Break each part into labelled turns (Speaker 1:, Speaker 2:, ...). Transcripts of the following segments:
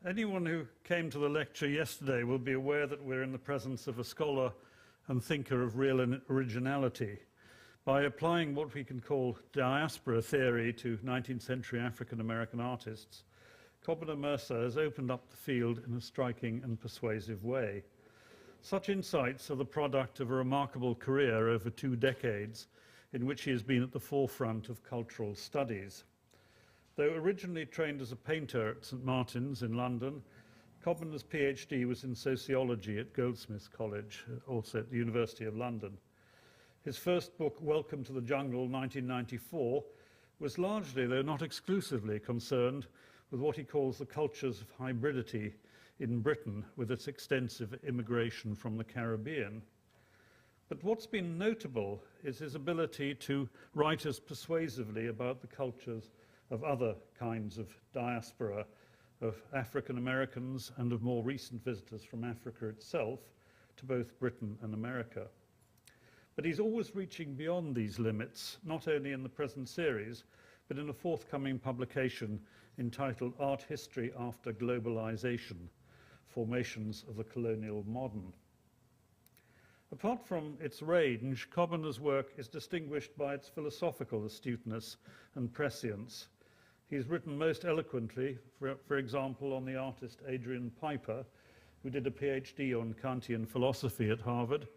Speaker 1: Anyone who came to the lecture yesterday will be aware that we're in the presence of a scholar and thinker of real originality. By applying what we can call diaspora theory to 19th century African American artists, Kobena Mercer has opened up the field in a striking and persuasive way. Such insights are the product of a remarkable career over 2 decades in which he has been at the forefront of cultural studies. Though originally trained as a painter at St. Martin's in London, Kobena's PhD was in sociology at Goldsmiths College, also at the University of London. His first book, Welcome to the Jungle, 1994, was largely, though not exclusively, concerned with what he calls the cultures of hybridity in Britain, with its extensive immigration from the Caribbean. But what's been notable is his ability to write as persuasively about the cultures of other kinds of diaspora, of African Americans and of more recent visitors from Africa itself to both Britain and America. But he's always reaching beyond these limits, not only in the present series, but in a forthcoming publication entitled Art History After Globalization, Formations of the Colonial Modern. Apart from its range, Kobena's work is distinguished by its philosophical astuteness and prescience. He's written most eloquently, for example, on the artist Adrian Piper, who did a PhD on Kantian philosophy at Harvard,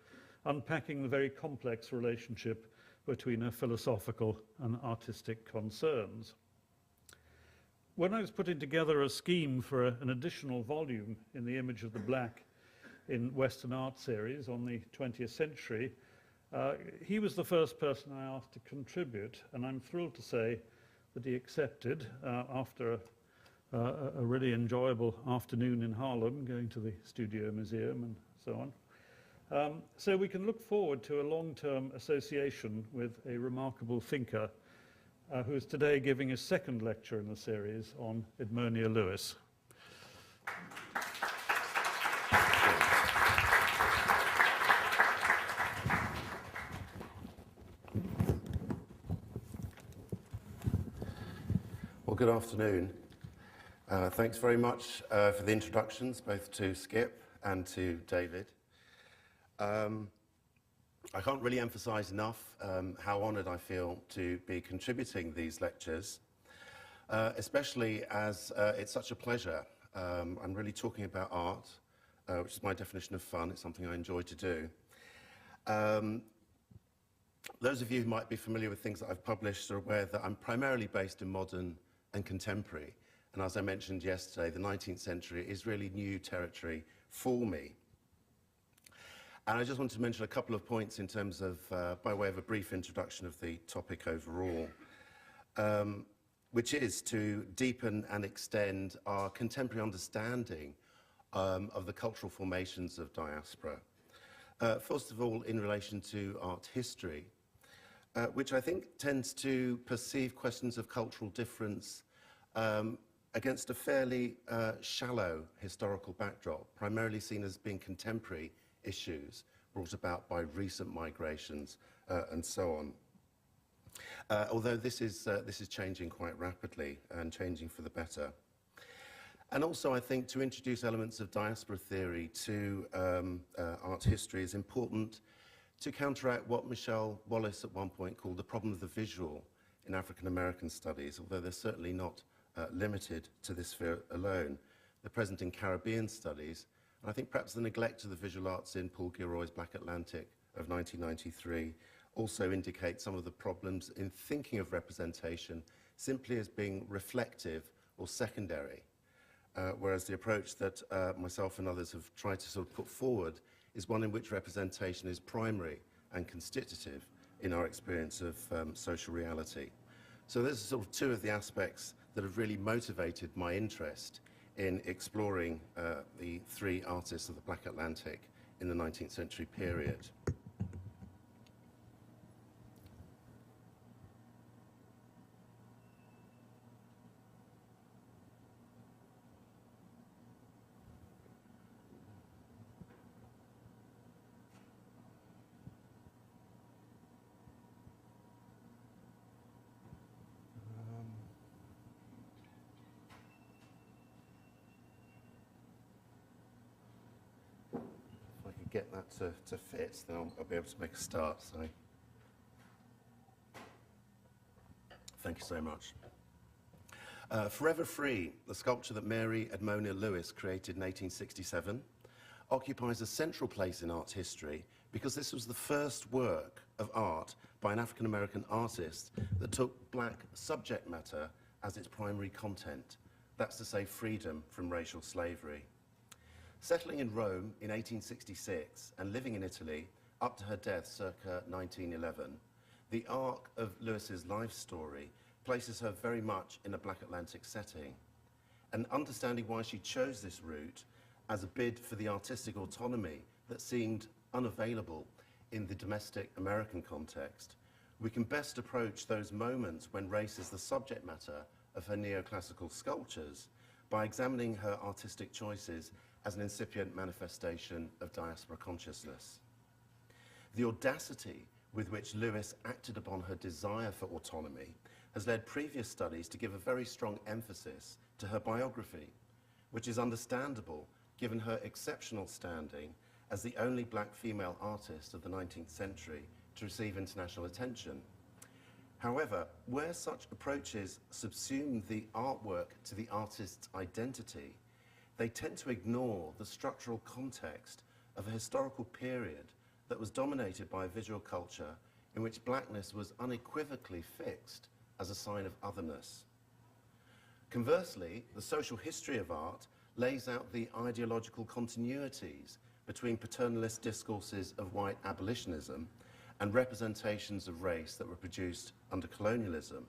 Speaker 1: unpacking the very complex relationship between her philosophical and artistic concerns. When I was putting together a scheme for an additional volume in the Image of the Black in Western Art series on the 20th century, he was the first person I asked to contribute, and I'm thrilled to say that he accepted after a really enjoyable afternoon in Harlem, going to the Studio Museum and so on. So we can look forward to a long-term association with a remarkable thinker who is today giving his second lecture in the series on Edmonia Lewis.
Speaker 2: Well, good afternoon. Thanks very much for the introductions, both to Skip and to David. I can't really emphasize enough how honored I feel to be contributing these lectures, especially as it's such a pleasure. I'm really talking about art, which is my definition of fun. It's something I enjoy to do. Those of you who might be familiar with things that I've published are aware that I'm primarily based in modern and contemporary. And as I mentioned yesterday, the 19th century is really new territory for me. And I just want to mention a couple of points in terms of, by way of a brief introduction of the topic overall, which is to deepen and extend our contemporary understanding of the cultural formations of diaspora. First of all, in relation to art history, which I think tends to perceive questions of cultural difference against a fairly shallow historical backdrop, primarily seen as being contemporary issues brought about by recent migrations and so on. Although this is changing quite rapidly and changing for the better. And also, I think to introduce elements of diaspora theory to art history is important to counteract what Michelle Wallace at one point called the problem of the visual in African American studies, although they're certainly not limited to this sphere alone. They're present in Caribbean studies, and I think perhaps the neglect of the visual arts in Paul Gilroy's Black Atlantic of 1993 also indicates some of the problems in thinking of representation simply as being reflective or secondary, whereas the approach that myself and others have tried to sort of put forward is one in which representation is primary and constitutive in our experience of social reality. So those are sort of two of the aspects that have really motivated my interest in exploring the 3 artists of the Black Atlantic in the 19th century period. get that to fit, then I'll be able to make a start. So, thank you so much. Forever Free, the sculpture that Mary Edmona Lewis created in 1867, occupies a central place in art history because this was the first work of art by an African-American artist that took black subject matter as its primary content. That's to say, freedom from racial slavery. Settling in Rome in 1866 and living in Italy up to her death circa 1911, the arc of Lewis's life story places her very much in a Black Atlantic setting. And understanding why she chose this route as a bid for the artistic autonomy that seemed unavailable in the domestic American context, we can best approach those moments when race is the subject matter of her neoclassical sculptures by examining her artistic choices as an incipient manifestation of diaspora consciousness. The audacity with which Lewis acted upon her desire for autonomy has led previous studies to give a very strong emphasis to her biography, which is understandable given her exceptional standing as the only black female artist of the 19th century to receive international attention. However, where such approaches subsume the artwork to the artist's identity, they tend to ignore the structural context of a historical period that was dominated by a visual culture in which blackness was unequivocally fixed as a sign of otherness. Conversely, the social history of art lays out the ideological continuities between paternalist discourses of white abolitionism and representations of race that were produced under colonialism.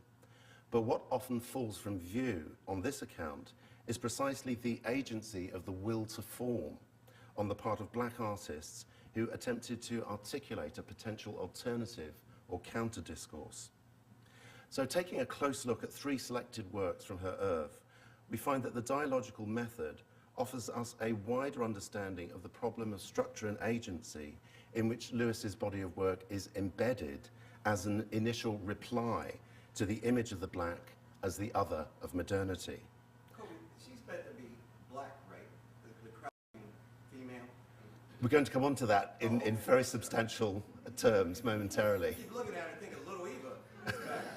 Speaker 2: But what often falls from view on this account is precisely the agency of the will to form on the part of black artists who attempted to articulate a potential alternative or counter-discourse. So taking a close look at 3 selected works from her oeuvre, we find that the dialogical method offers us a wider understanding of the problem of structure and agency in which Lewis's body of work is embedded as an initial reply to the image of the black as the other of modernity.
Speaker 3: Kobe, she's meant to be black, right? The crowd being female?
Speaker 2: We're going to come on to that in very substantial terms momentarily.
Speaker 3: Keep looking at her and thinking Little Eva.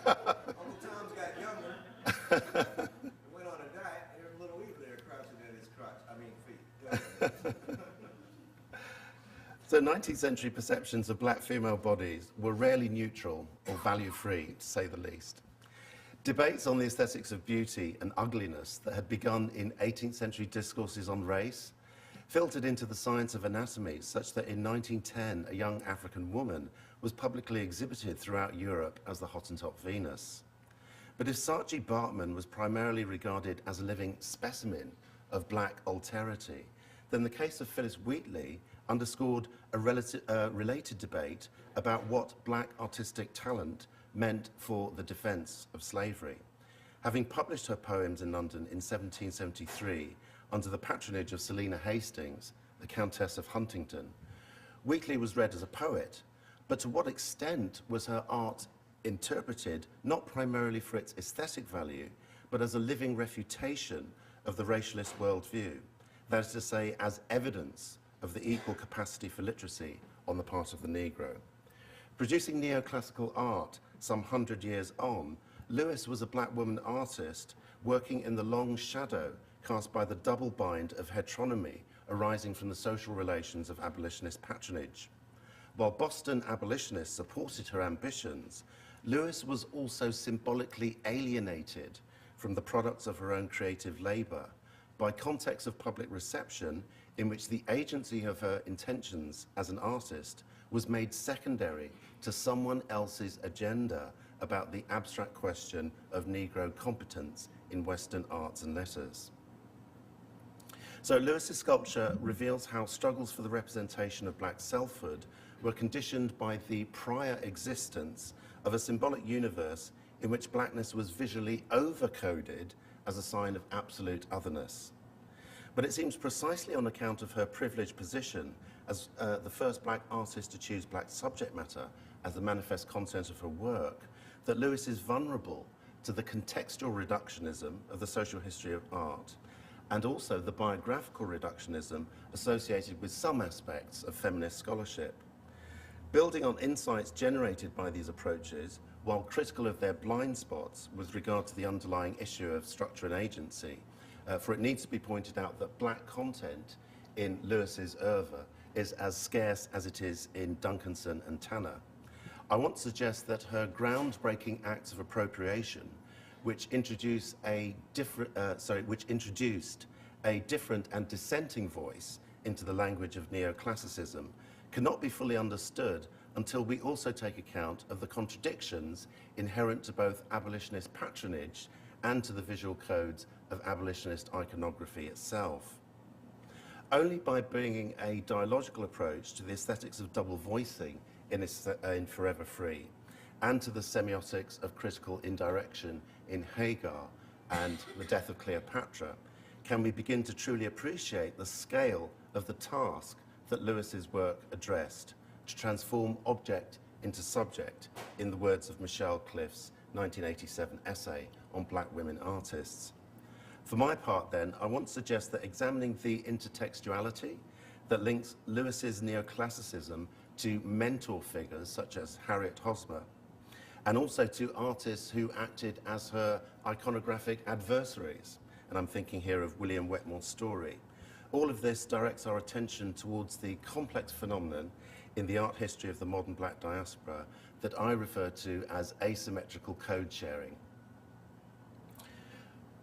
Speaker 3: Uncle Tom's got younger and went on a diet, and there's Little Eva there crouching at his feet.
Speaker 2: So 19th century perceptions of black female bodies were rarely neutral or value-free, to say the least. Debates on the aesthetics of beauty and ugliness that had begun in 18th century discourses on race filtered into the science of anatomy, such that in 1910 a young African woman was publicly exhibited throughout Europe as the Hottentot Venus. But if Saatchi Bartman was primarily regarded as a living specimen of black alterity, then the case of Phyllis Wheatley underscored a related debate about what black artistic talent meant for the defense of slavery. Having published her poems in London in 1773 under the patronage of Selina Hastings, the Countess of Huntingdon, Wheatley was read as a poet, but to what extent was her art interpreted not primarily for its aesthetic value, but as a living refutation of the racialist worldview, that is to say, as evidence of the equal capacity for literacy on the part of the Negro. Producing neoclassical art some 100 years on, Lewis was a black woman artist working in the long shadow cast by the double bind of heteronomy arising from the social relations of abolitionist patronage. While Boston abolitionists supported her ambitions, Lewis was also symbolically alienated from the products of her own creative labor by context of public reception in which the agency of her intentions as an artist was made secondary to someone else's agenda about the abstract question of Negro competence in Western arts and letters. So Lewis's sculpture reveals how struggles for the representation of black selfhood were conditioned by the prior existence of a symbolic universe in which blackness was visually over-coded as a sign of absolute otherness. But it seems precisely on account of her privileged position as the first black artist to choose black subject matter as the manifest content of her work that Lewis is vulnerable to the contextual reductionism of the social history of art, and also the biographical reductionism associated with some aspects of feminist scholarship. Building on insights generated by these approaches, while critical of their blind spots with regard to the underlying issue of structure and agency, for it needs to be pointed out that black content in Lewis's oeuvre is as scarce as it is in Duncanson and Tanner. I want to suggest that her groundbreaking acts of appropriation, which introduced a different and dissenting voice into the language of neoclassicism, cannot be fully understood until we also take account of the contradictions inherent to both abolitionist patronage and to the visual codes of abolitionist iconography itself. Only by bringing a dialogical approach to the aesthetics of double voicing in Forever Free, and to the semiotics of critical indirection in Hagar and The Death of Cleopatra, can we begin to truly appreciate the scale of the task that Lewis's work addressed, to transform object into subject, in the words of Michelle Cliff's 1987 essay on black women artists. For my part then, I want to suggest that examining the intertextuality that links Lewis's neoclassicism to mentor figures such as Harriet Hosmer, and also to artists who acted as her iconographic adversaries, and I'm thinking here of William Wetmore Story. All of this directs our attention towards the complex phenomenon in the art history of the modern black diaspora that I refer to as asymmetrical code-sharing.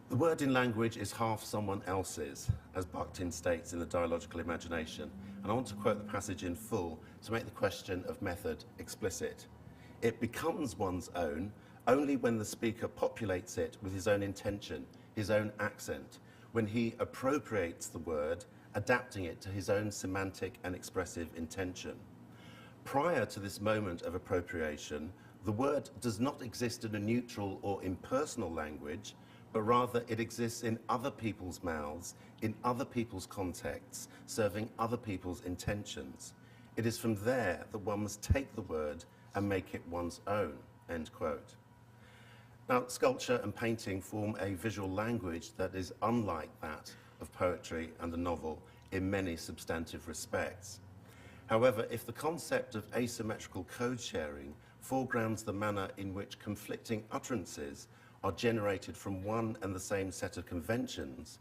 Speaker 2: The word in language is half someone else's, as Bakhtin states in The Dialogical Imagination, and I want to quote the passage in full to make the question of method explicit. It becomes one's own only when the speaker populates it with his own intention, his own accent, when he appropriates the word, adapting it to his own semantic and expressive intention. Prior to this moment of appropriation, the word does not exist in a neutral or impersonal language, but rather it exists in other people's mouths, in other people's contexts, serving other people's intentions. It is from there that one must take the word and make it one's own, end quote. Now, sculpture and painting form a visual language that is unlike that of poetry and the novel in many substantive respects. However, if the concept of asymmetrical code-sharing foregrounds the manner in which conflicting utterances are generated from one and the same set of conventions,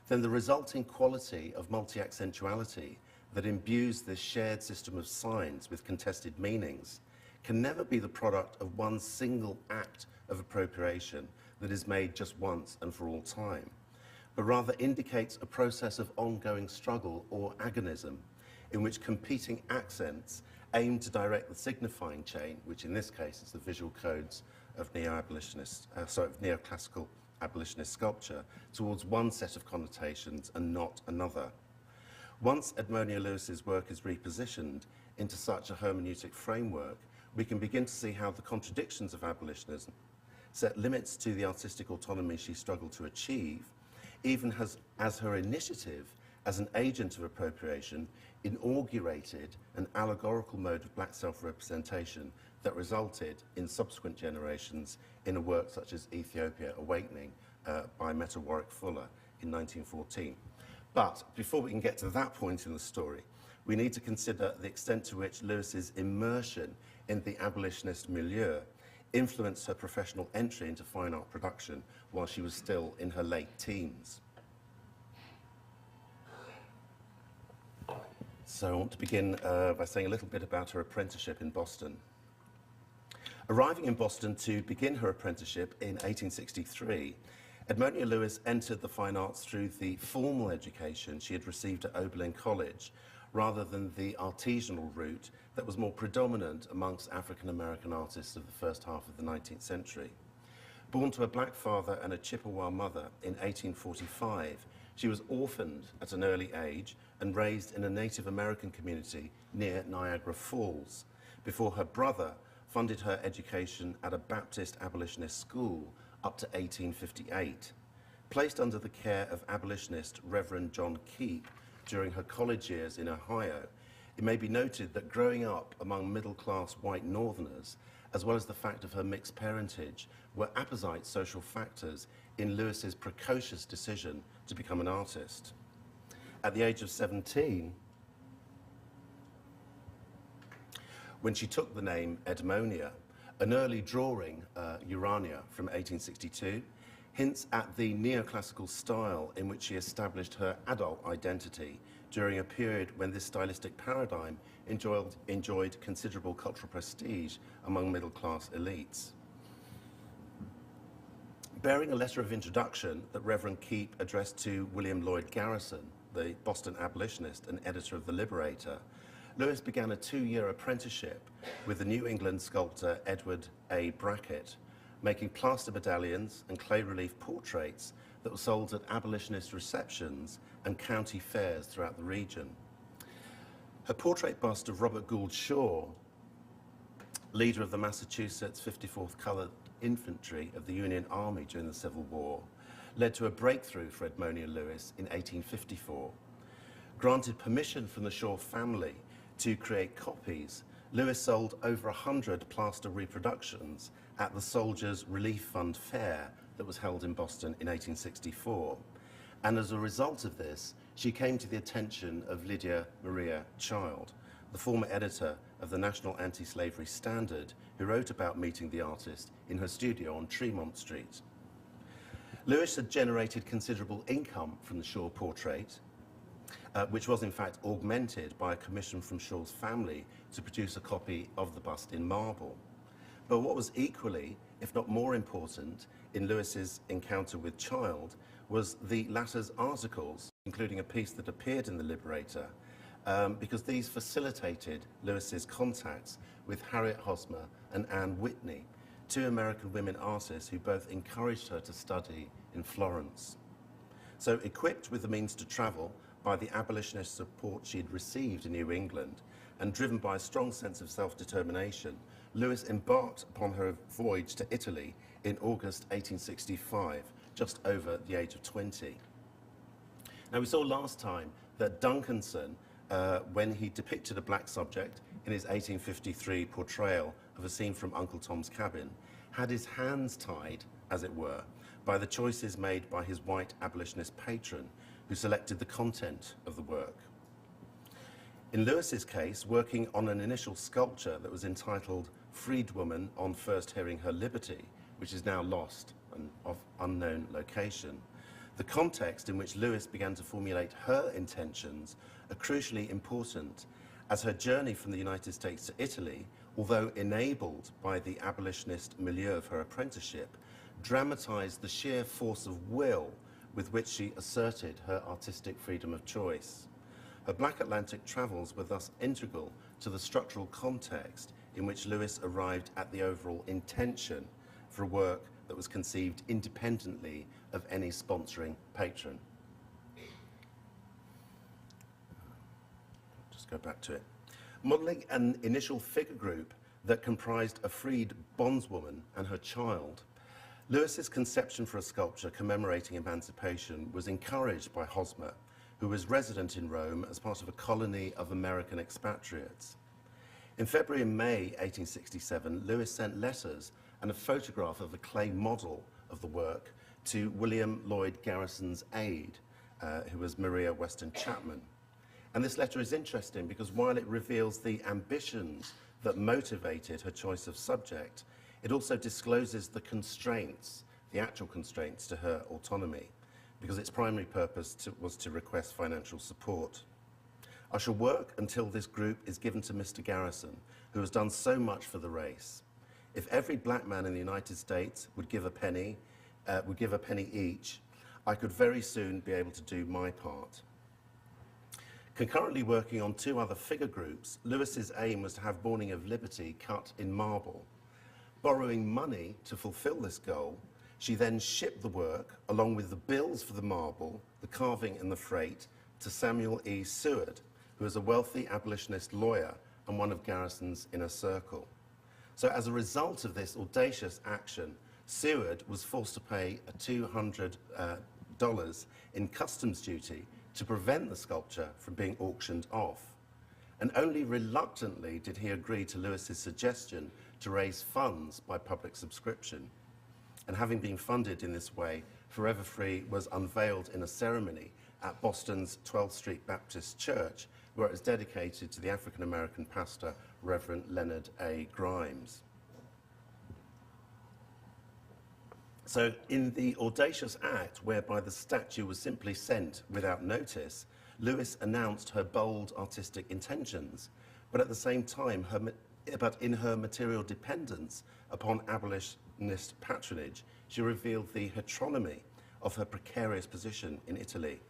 Speaker 2: then the resulting quality of multi-accentuality that imbues this shared system of signs with contested meanings can never be the product of one single act of appropriation that is made just once and for all time, but rather indicates a process of ongoing struggle or agonism in which competing accents aim to direct the signifying chain, which in this case is the visual codes of neoclassical abolitionist sculpture, towards one set of connotations and not another. Once Edmonia Lewis's work is repositioned into such a hermeneutic framework, we can begin to see how the contradictions of abolitionism set limits to the artistic autonomy she struggled to achieve, even as her initiative as an agent of appropriation inaugurated an allegorical mode of black self-representation that resulted in subsequent generations in a work such as Ethiopia Awakening by Meta Warwick Fuller in 1914. But before we can get to that point in the story, we need to consider the extent to which Lewis's immersion in the abolitionist milieu influenced her professional entry into fine art production while she was still in her late teens. So I want to begin by saying a little bit about her apprenticeship in Boston. Arriving in Boston to begin her apprenticeship in 1863, Edmonia Lewis entered the fine arts through the formal education she had received at Oberlin College, rather than the artisanal route that was more predominant amongst African-American artists of the first half of the 19th century. Born to a black father and a Chippewa mother in 1845, she was orphaned at an early age and raised in a Native American community near Niagara Falls, before her brother funded her education at a Baptist abolitionist school up to 1858. Placed under the care of abolitionist Reverend John Keep during her college years in Ohio, it may be noted that growing up among middle-class white Northerners, as well as the fact of her mixed parentage, were apposite social factors in Lewis's precocious decision to become an artist. At the age of 17, when she took the name Edmonia, an early drawing, Urania, from 1862, hints at the neoclassical style in which she established her adult identity during a period when this stylistic paradigm enjoyed considerable cultural prestige among middle-class elites. Bearing a letter of introduction that Reverend Keep addressed to William Lloyd Garrison, the Boston abolitionist and editor of The Liberator, Lewis began a 2-year apprenticeship with the New England sculptor Edward A. Brackett, making plaster medallions and clay relief portraits that were sold at abolitionist receptions and county fairs throughout the region. Her portrait bust of Robert Gould Shaw, leader of the Massachusetts 54th Colored Infantry of the Union Army during the Civil War, led to a breakthrough for Edmonia Lewis in 1854. Granted permission from the Shaw family to create copies, Lewis sold over 100 plaster reproductions at the Soldiers' Relief Fund Fair that was held in Boston in 1864. And as a result of this, she came to the attention of Lydia Maria Child, the former editor of the National Anti-Slavery Standard, who wrote about meeting the artist in her studio on Tremont Street. Lewis had generated considerable income from the Shaw portrait, which was in fact augmented by a commission from Shaw's family to produce a copy of the bust in marble. But what was equally, if not more important, in Lewis's encounter with Child was the latter's articles, including a piece that appeared in The Liberator, because these facilitated Lewis's contacts with Harriet Hosmer and Anne Whitney, 2 American women artists who both encouraged her to study in Florence. So equipped with the means to travel by the abolitionist support she had received in New England and driven by a strong sense of self-determination, Lewis embarked upon her voyage to Italy in August 1865, just over the age of 20. Now, we saw last time that Duncanson, when he depicted a black subject in his 1853 portrayal of a scene from Uncle Tom's Cabin, had his hands tied, as it were, by the choices made by his white abolitionist patron, who selected the content of the work. In Lewis's case, working on an initial sculpture that was entitled Freedwoman on First Hearing Her Liberty, which is now lost and of unknown location, the context in which Lewis began to formulate her intentions are crucially important, as her journey from the United States to Italy, although enabled by the abolitionist milieu of her apprenticeship, dramatized the sheer force of will with which she asserted her artistic freedom of choice. Her Black Atlantic travels were thus integral to the structural context in which Lewis arrived at the overall intention for a work that was conceived independently of any sponsoring patron. Just go back to it. Modeling an initial figure group that comprised a freed bondswoman and her child, Lewis's conception for a sculpture commemorating emancipation was encouraged by Hosmer, who was resident in Rome as part of a colony of American expatriates. In February and May 1867, Lewis sent letters and a photograph of a clay model of the work to William Lloyd Garrison's aide, who was Maria Weston Chapman. And this letter is interesting because while it reveals the ambitions that motivated her choice of subject, it also discloses the constraints, the actual constraints to her autonomy, because its primary purpose was to request financial support. I shall work until this group is given to Mr. Garrison, who has done so much for the race. If every black man in the United States would give a penny each, I could very soon be able to do my part. Concurrently working on 2 other figure groups, Lewis's aim was to have Morning of Liberty cut in marble. Borrowing money to fulfill this goal, she then shipped the work, along with the bills for the marble, the carving and the freight, to Samuel E. Seward, who was a wealthy abolitionist lawyer and one of Garrison's inner circle. So as a result of this audacious action, Seward was forced to pay $200 in customs duty to prevent the sculpture from being auctioned off. And only reluctantly did he agree to Lewis's suggestion to raise funds by public subscription. And having been funded in this way Forever Free was unveiled in a ceremony at Boston's 12th Street Baptist Church, where it was dedicated to the African-American pastor, Reverend Leonard A. Grimes. So in the audacious act whereby the statue was simply sent without notice, Lewis announced her bold artistic intentions, but at the same time, in her material dependence upon abolitionist patronage, she revealed the heteronomy of her precarious position in Italy.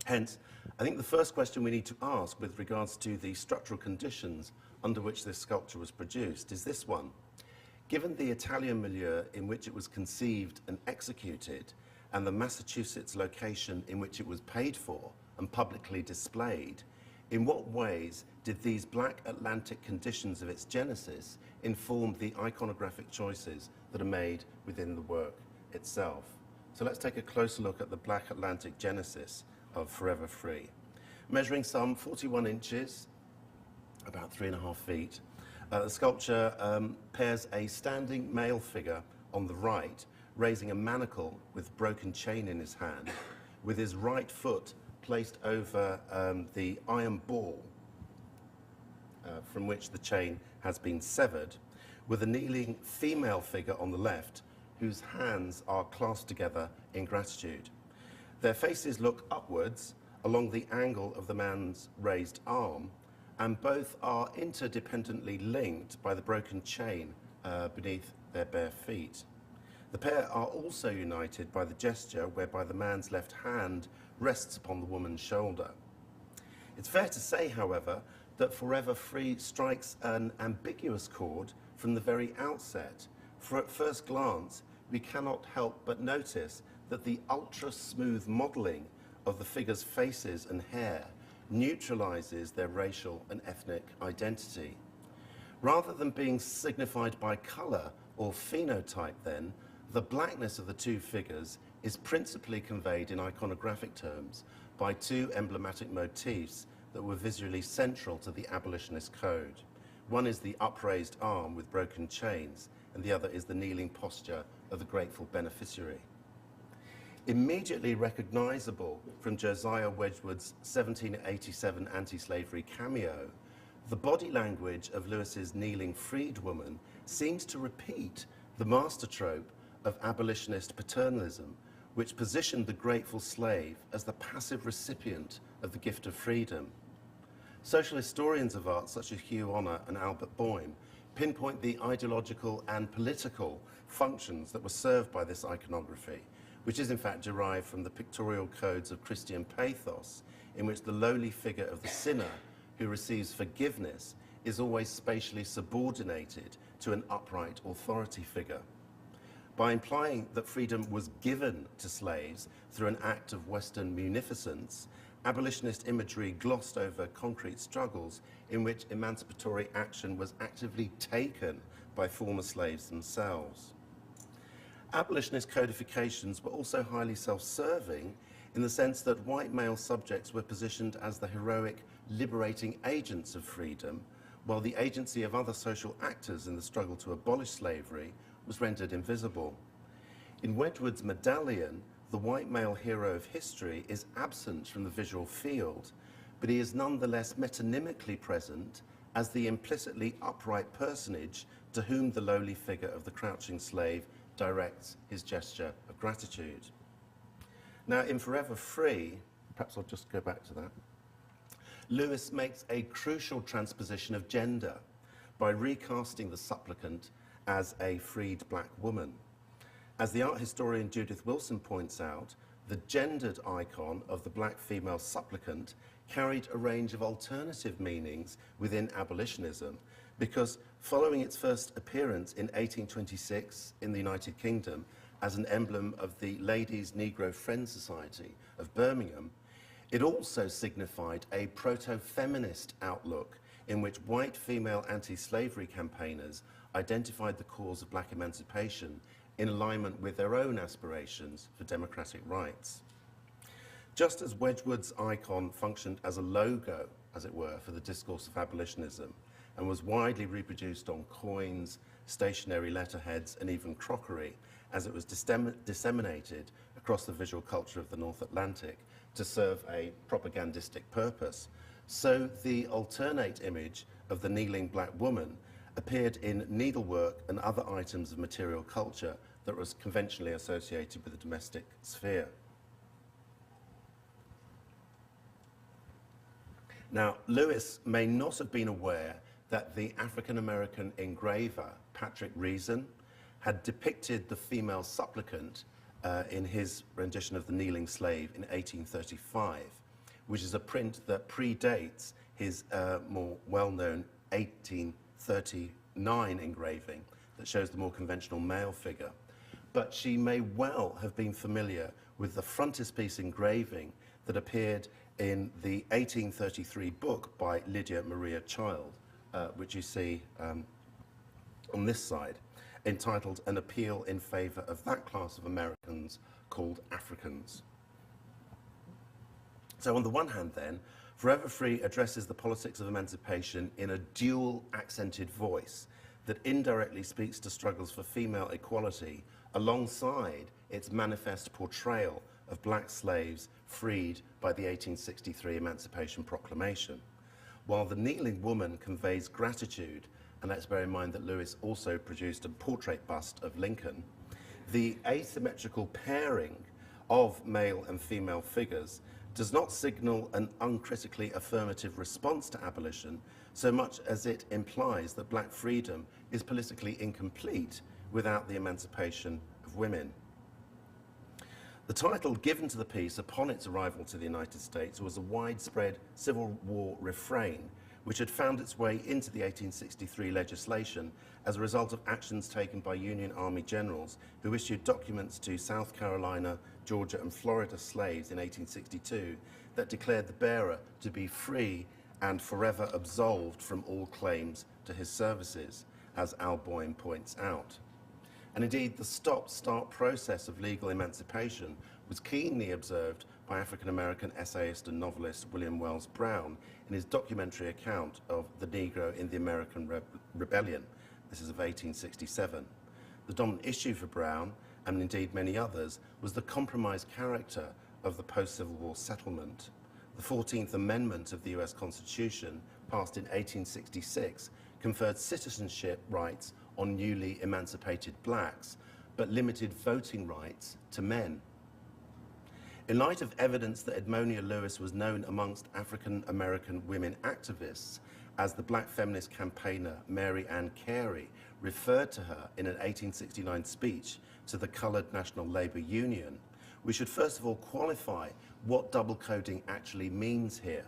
Speaker 2: Hence, I think the first question we need to ask with regards to the structural conditions under which this sculpture was produced is this one. Given the Italian milieu in which it was conceived and executed, and the Massachusetts location in which it was paid for and publicly displayed, in what ways did these Black Atlantic conditions of its genesis inform the iconographic choices that are made within the work itself? So let's take a closer look at the Black Atlantic genesis of Forever Free. Measuring some 41 inches, about 3.5 feet, the sculpture pairs a standing male figure on the right, raising a manacle with broken chain in his hand, with his right foot placed over the iron ball from which the chain has been severed, with a kneeling female figure on the left, whose hands are clasped together in gratitude. Their faces look upwards along the angle of the man's raised arm, and both are interdependently linked by the broken chain beneath their bare feet. The pair are also united by the gesture whereby the man's left hand rests upon the woman's shoulder. It's fair to say, however, that Forever Free strikes an ambiguous chord from the very outset, for at first glance we cannot help but notice that the ultra-smooth modelling of the figures' faces and hair neutralizes their racial and ethnic identity. Rather than being signified by colour or phenotype then, the blackness of the two figures is principally conveyed in iconographic terms by two emblematic motifs that were visually central to the abolitionist code. One is the upraised arm with broken chains, and the other is the kneeling posture of the grateful beneficiary. Immediately recognizable from Josiah Wedgwood's 1787 anti-slavery cameo, the body language of Lewis's kneeling freedwoman seems to repeat the master trope of abolitionist paternalism, which positioned the grateful slave as the passive recipient of the gift of freedom. Social historians of art such as Hugh Honor and Albert Boehm pinpoint the ideological and political functions that were served by this iconography, which is in fact derived from the pictorial codes of Christian pathos, in which the lowly figure of the sinner who receives forgiveness is always spatially subordinated to an upright authority figure. By implying that freedom was given to slaves through an act of Western munificence, abolitionist imagery glossed over concrete struggles in which emancipatory action was actively taken by former slaves themselves. Abolitionist codifications were also highly self-serving in the sense that white male subjects were positioned as the heroic, liberating agents of freedom, while the agency of other social actors in the struggle to abolish slavery was rendered invisible. In Wedgwood's medallion, the white male hero of history is absent from the visual field, but he is nonetheless metonymically present as the implicitly upright personage to whom the lowly figure of the crouching slave directs his gesture of gratitude. Now, in Forever Free, perhaps I'll just go back to that, Lewis makes a crucial transposition of gender by recasting the supplicant as a freed black woman. As the art historian Judith Wilson points out, the gendered icon of the black female supplicant carried a range of alternative meanings within abolitionism, because following its first appearance in 1826 in the United Kingdom as an emblem of the Ladies' Negro Friends Society of Birmingham, it also signified a proto-feminist outlook in which white female anti-slavery campaigners identified the cause of black emancipation in alignment with their own aspirations for democratic rights. Just as Wedgwood's icon functioned as a logo, as it were, for the discourse of abolitionism, and was widely reproduced on coins, stationery letterheads, and even crockery, as it was disseminated across the visual culture of the North Atlantic to serve a propagandistic purpose. So the alternate image of the kneeling black woman appeared in needlework and other items of material culture that was conventionally associated with the domestic sphere. Now, Lewis may not have been aware that the African-American engraver, Patrick Reason, had depicted the female supplicant in his rendition of the Kneeling Slave in 1835, which is a print that predates his more well-known 1839 engraving that shows the more conventional male figure. But she may well have been familiar with the frontispiece engraving that appeared in the 1833 book by Lydia Maria Child, which you see on this side, entitled An Appeal in Favor of That Class of Americans Called Africans. So on the one hand then, Forever Free addresses the politics of emancipation in a dual-accented voice that indirectly speaks to struggles for female equality alongside its manifest portrayal of black slaves freed by the 1863 Emancipation Proclamation. While the kneeling woman conveys gratitude, and let's bear in mind that Lewis also produced a portrait bust of Lincoln, the asymmetrical pairing of male and female figures does not signal an uncritically affirmative response to abolition so much as it implies that black freedom is politically incomplete without the emancipation of women. The title given to the piece upon its arrival to the United States was a widespread Civil War refrain which had found its way into the 1863 legislation as a result of actions taken by Union Army generals who issued documents to South Carolina, Georgia and Florida slaves in 1862 that declared the bearer to be free and forever absolved from all claims to his services, as Alboin points out. And indeed, the stop-start process of legal emancipation was keenly observed by African-American essayist and novelist William Wells Brown in his documentary account of the Negro in the American Rebellion. This is of 1867. The dominant issue for Brown, and indeed many others, was the compromised character of the post-Civil War settlement. The 14th Amendment of the US Constitution, passed in 1866, conferred citizenship rights on newly emancipated blacks, but limited voting rights to men. In light of evidence that Edmonia Lewis was known amongst African-American women activists as the black feminist campaigner Mary Ann Carey referred to her in an 1869 speech to the Colored National Labor Union, we should first of all qualify what double coding actually means here.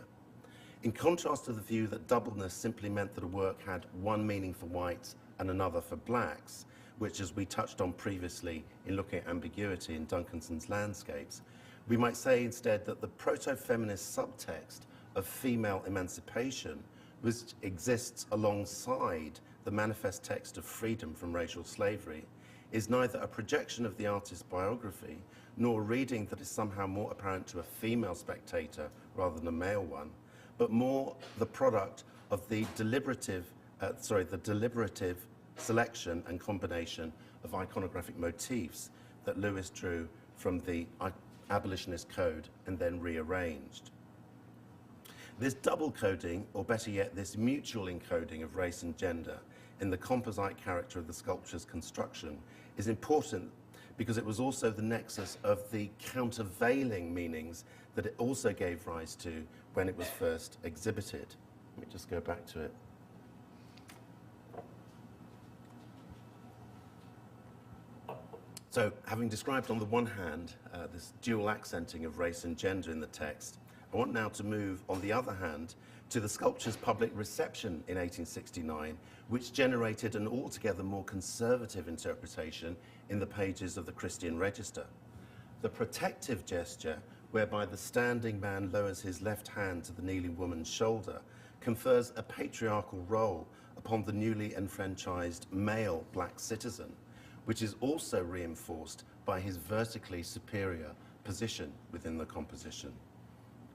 Speaker 2: In contrast to the view that doubleness simply meant that a work had one meaning for whites and another for blacks, which, as we touched on previously in looking at ambiguity in Duncanson's landscapes, we might say instead that the proto-feminist subtext of female emancipation, which exists alongside the manifest text of freedom from racial slavery, is neither a projection of the artist's biography, nor a reading that is somehow more apparent to a female spectator rather than a male one, but more the product of the deliberative selection and combination of iconographic motifs that Lewis drew from the Abolitionist Code and then rearranged. This double coding, or better yet, this mutual encoding of race and gender in the composite character of the sculpture's construction is important because it was also the nexus of the countervailing meanings that it also gave rise to when it was first exhibited. Let me just go back to it. So, having described on the one hand this dual accenting of race and gender in the text, I want now to move, on the other hand, to the sculpture's public reception in 1869, which generated an altogether more conservative interpretation in the pages of the Christian Register. The protective gesture, whereby the standing man lowers his left hand to the kneeling woman's shoulder, confers a patriarchal role upon the newly enfranchised male black citizen, which is also reinforced by his vertically superior position within the composition.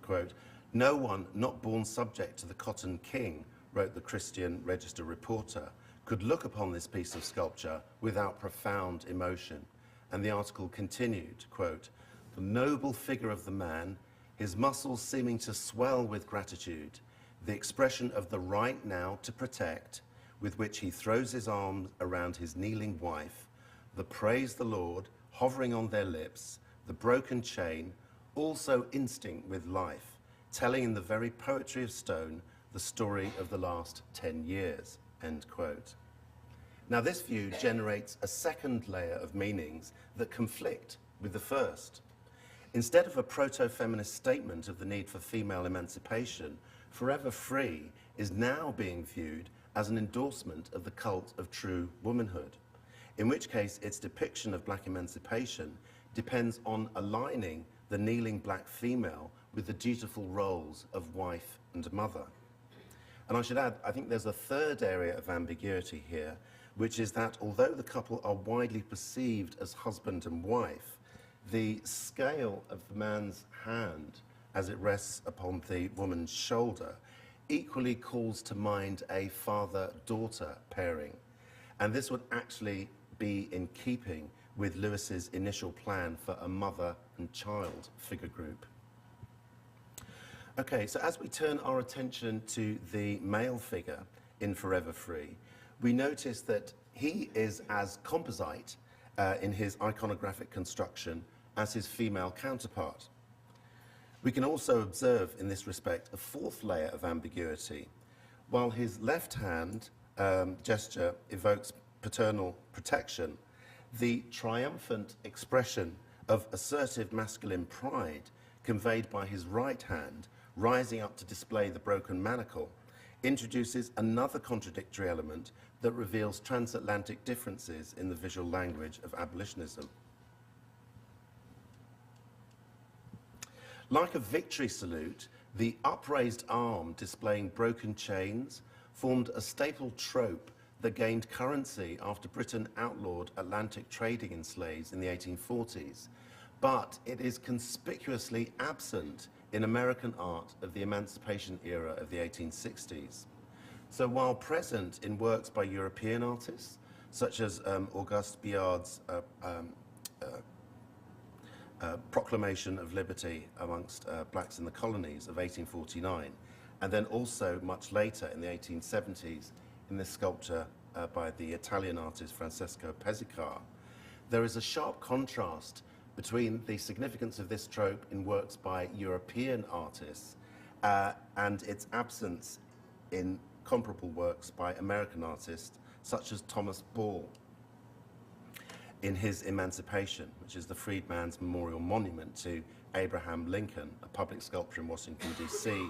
Speaker 2: Quote, "No one not born subject to the Cotton King," wrote the Christian Register reporter, "could look upon this piece of sculpture without profound emotion. And the article continued, quote, "The noble figure of the man, his muscles seeming to swell with gratitude, the expression of the right now to protect, with which he throws his arms around his kneeling wife, the praise the Lord hovering on their lips, the broken chain, also instinct with life, telling in the very poetry of stone the story of the last 10 years, end quote. Now this view generates a second layer of meanings that conflict with the first. Instead of a proto-feminist statement of the need for female emancipation, Forever Free is now being viewed as an endorsement of the cult of true womanhood, in which case its depiction of black emancipation depends on aligning the kneeling black female with the dutiful roles of wife and mother. And I should add, I think there's a third area of ambiguity here, which is that although the couple are widely perceived as husband and wife, the scale of the man's hand as it rests upon the woman's shoulder equally calls to mind a father-daughter pairing. And this would actually be in keeping with Lewis's initial plan for a mother and child figure group. Okay, so as we turn our attention to the male figure in Forever Free, we notice that he is as composite in his iconographic construction as his female counterpart. We can also observe in this respect a fourth layer of ambiguity. While his left hand gesture evokes paternal protection, the triumphant expression of assertive masculine pride conveyed by his right hand, rising up to display the broken manacle, introduces another contradictory element that reveals transatlantic differences in the visual language of abolitionism. Like a victory salute, the upraised arm displaying broken chains formed a staple trope that gained currency after Britain outlawed Atlantic trading in slaves in the 1840s, but it is conspicuously absent in American art of the Emancipation era of the 1860s. So while present in works by European artists, such as Auguste Biard's Proclamation of Liberty amongst blacks in the colonies of 1849, and then also much later in the 1870s in this sculpture by the Italian artist Francesco Pezzicar, there is a sharp contrast between the significance of this trope in works by European artists and its absence in comparable works by American artists such as Thomas Ball in his Emancipation, which is the Freedman's Memorial Monument to Abraham Lincoln, a public sculpture in Washington, D.C.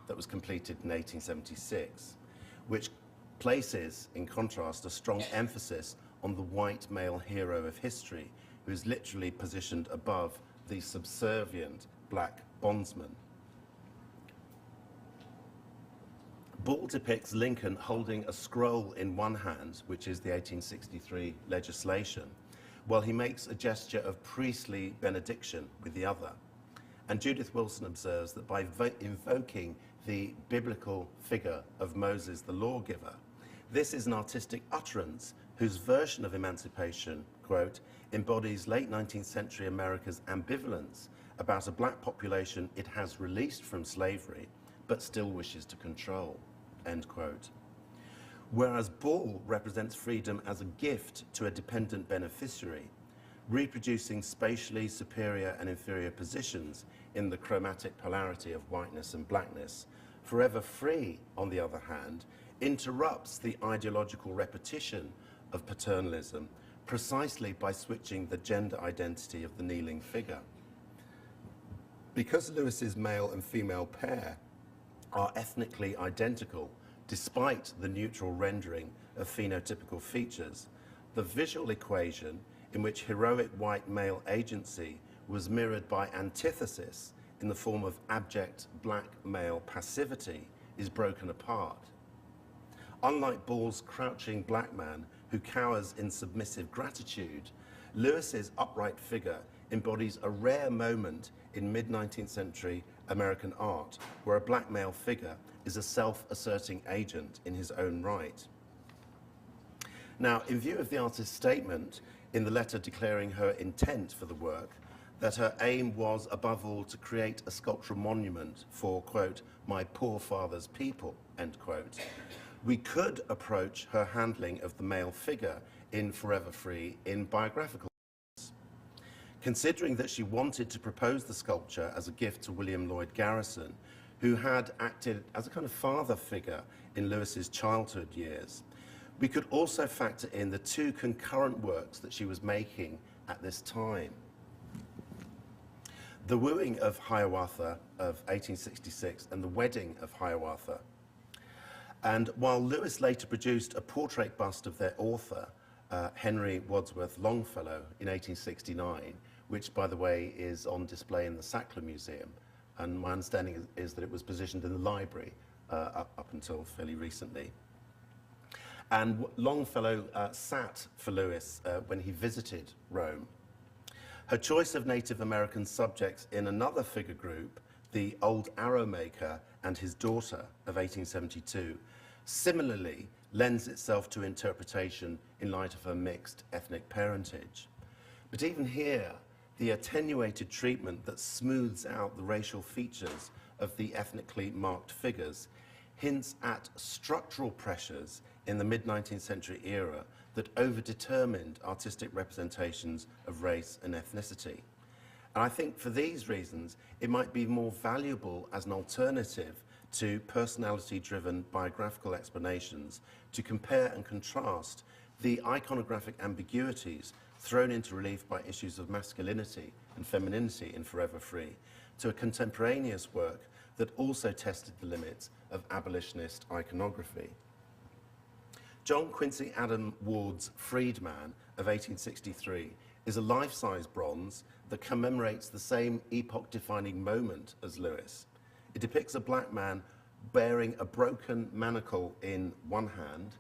Speaker 2: that was completed in 1876, which places, in contrast, a strong emphasis on the white male hero of history, who is literally positioned above the subservient black bondsman. Ball depicts Lincoln holding a scroll in one hand, which is the 1863 legislation, while he makes a gesture of priestly benediction with the other. And Judith Wilson observes that by invoking the biblical figure of Moses, the lawgiver, this is an artistic utterance whose version of emancipation, quote, embodies late 19th century America's ambivalence about a black population it has released from slavery, but still wishes to control, end quote. Whereas Ball represents freedom as a gift to a dependent beneficiary, reproducing spatially superior and inferior positions in the chromatic polarity of whiteness and blackness, Forever Free, on the other hand, interrupts the ideological repetition of paternalism precisely by switching the gender identity of the kneeling figure. Because Lewis's male and female pair are ethnically identical, despite the neutral rendering of phenotypical features, the visual equation in which heroic white male agency was mirrored by antithesis in the form of abject black male passivity is broken apart. Unlike Ball's crouching black man who cowers in submissive gratitude, Lewis's upright figure embodies a rare moment in mid-19th century American art where a black male figure is a self-asserting agent in his own right. Now, in view of the artist's statement, in the letter declaring her intent for the work, that her aim was, above all, to create a sculptural monument for, quote, my poor father's people, end quote, we could approach her handling of the male figure in Forever Free in biographical terms. Considering that she wanted to propose the sculpture as a gift to William Lloyd Garrison, who had acted as a kind of father figure in Lewis's childhood years, we could also factor in the two concurrent works that she was making at this time. The Wooing of Hiawatha of 1866 and The Wedding of Hiawatha. And while Lewis later produced a portrait bust of their author, Henry Wadsworth Longfellow, in 1869, which, by the way, is on display in the Sackler Museum, and my understanding is that it was positioned in the library up until fairly recently. And Longfellow sat for Lewis when he visited Rome. Her choice of Native American subjects in another figure group, the Old Arrow Maker and his daughter of 1872, similarly lends itself to interpretation in light of her mixed ethnic parentage. But even here, the attenuated treatment that smooths out the racial features of the ethnically marked figures hints at structural pressures in the mid-19th century era that overdetermined artistic representations of race and ethnicity. And I think for these reasons, it might be more valuable as an alternative to personality-driven biographical explanations to compare and contrast the iconographic ambiguities thrown into relief by issues of masculinity and femininity in Forever Free to a contemporaneous work that also tested the limits of abolitionist iconography. John Quincy Adam Ward's Freedman of 1863 is a life-size bronze that commemorates the same epoch-defining moment as Lewis. It depicts a black man bearing a broken manacle in one hand,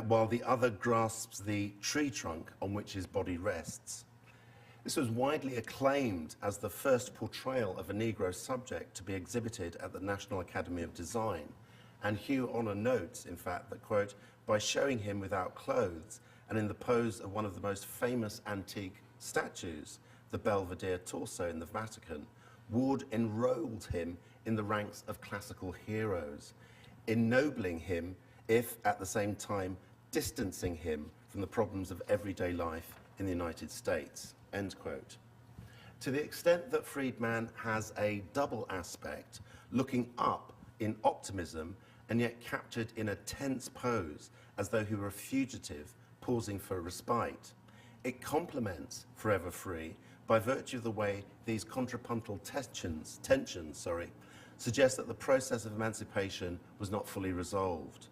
Speaker 2: while the other grasps the tree trunk on which his body rests. This was widely acclaimed as the first portrayal of a Negro subject to be exhibited at the National Academy of Design. And Hugh Honor notes, in fact, that, quote, by showing him without clothes and in the pose of one of the most famous antique statues, the Belvedere torso in the Vatican, Ward enrolled him in the ranks of classical heroes, ennobling him, if at the same time distancing him from the problems of everyday life in the United States, end quote. To the extent that Freedman has a double aspect, looking up in optimism and yet captured in a tense pose as though he were a fugitive pausing for a respite, it complements Forever Free by virtue of the way these contrapuntal tensions suggest that the process of emancipation was not fully resolved.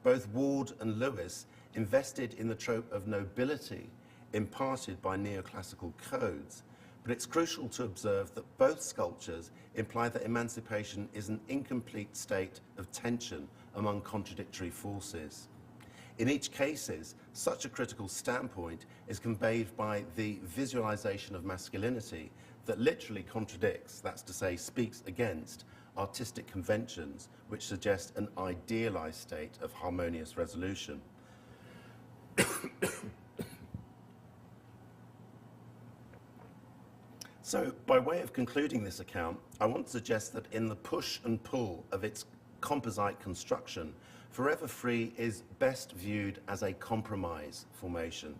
Speaker 2: Both Ward and Lewis invested in the trope of nobility imparted by neoclassical codes, but it's crucial to observe that both sculptures imply that emancipation is an incomplete state of tension among contradictory forces. In each case, such a critical standpoint is conveyed by the visualization of masculinity that literally contradicts, that's to say, speaks against, artistic conventions which suggest an idealized state of harmonious resolution. So, by way of concluding this account, I want to suggest that in the push and pull of its composite construction, Forever Free is best viewed as a compromise formation.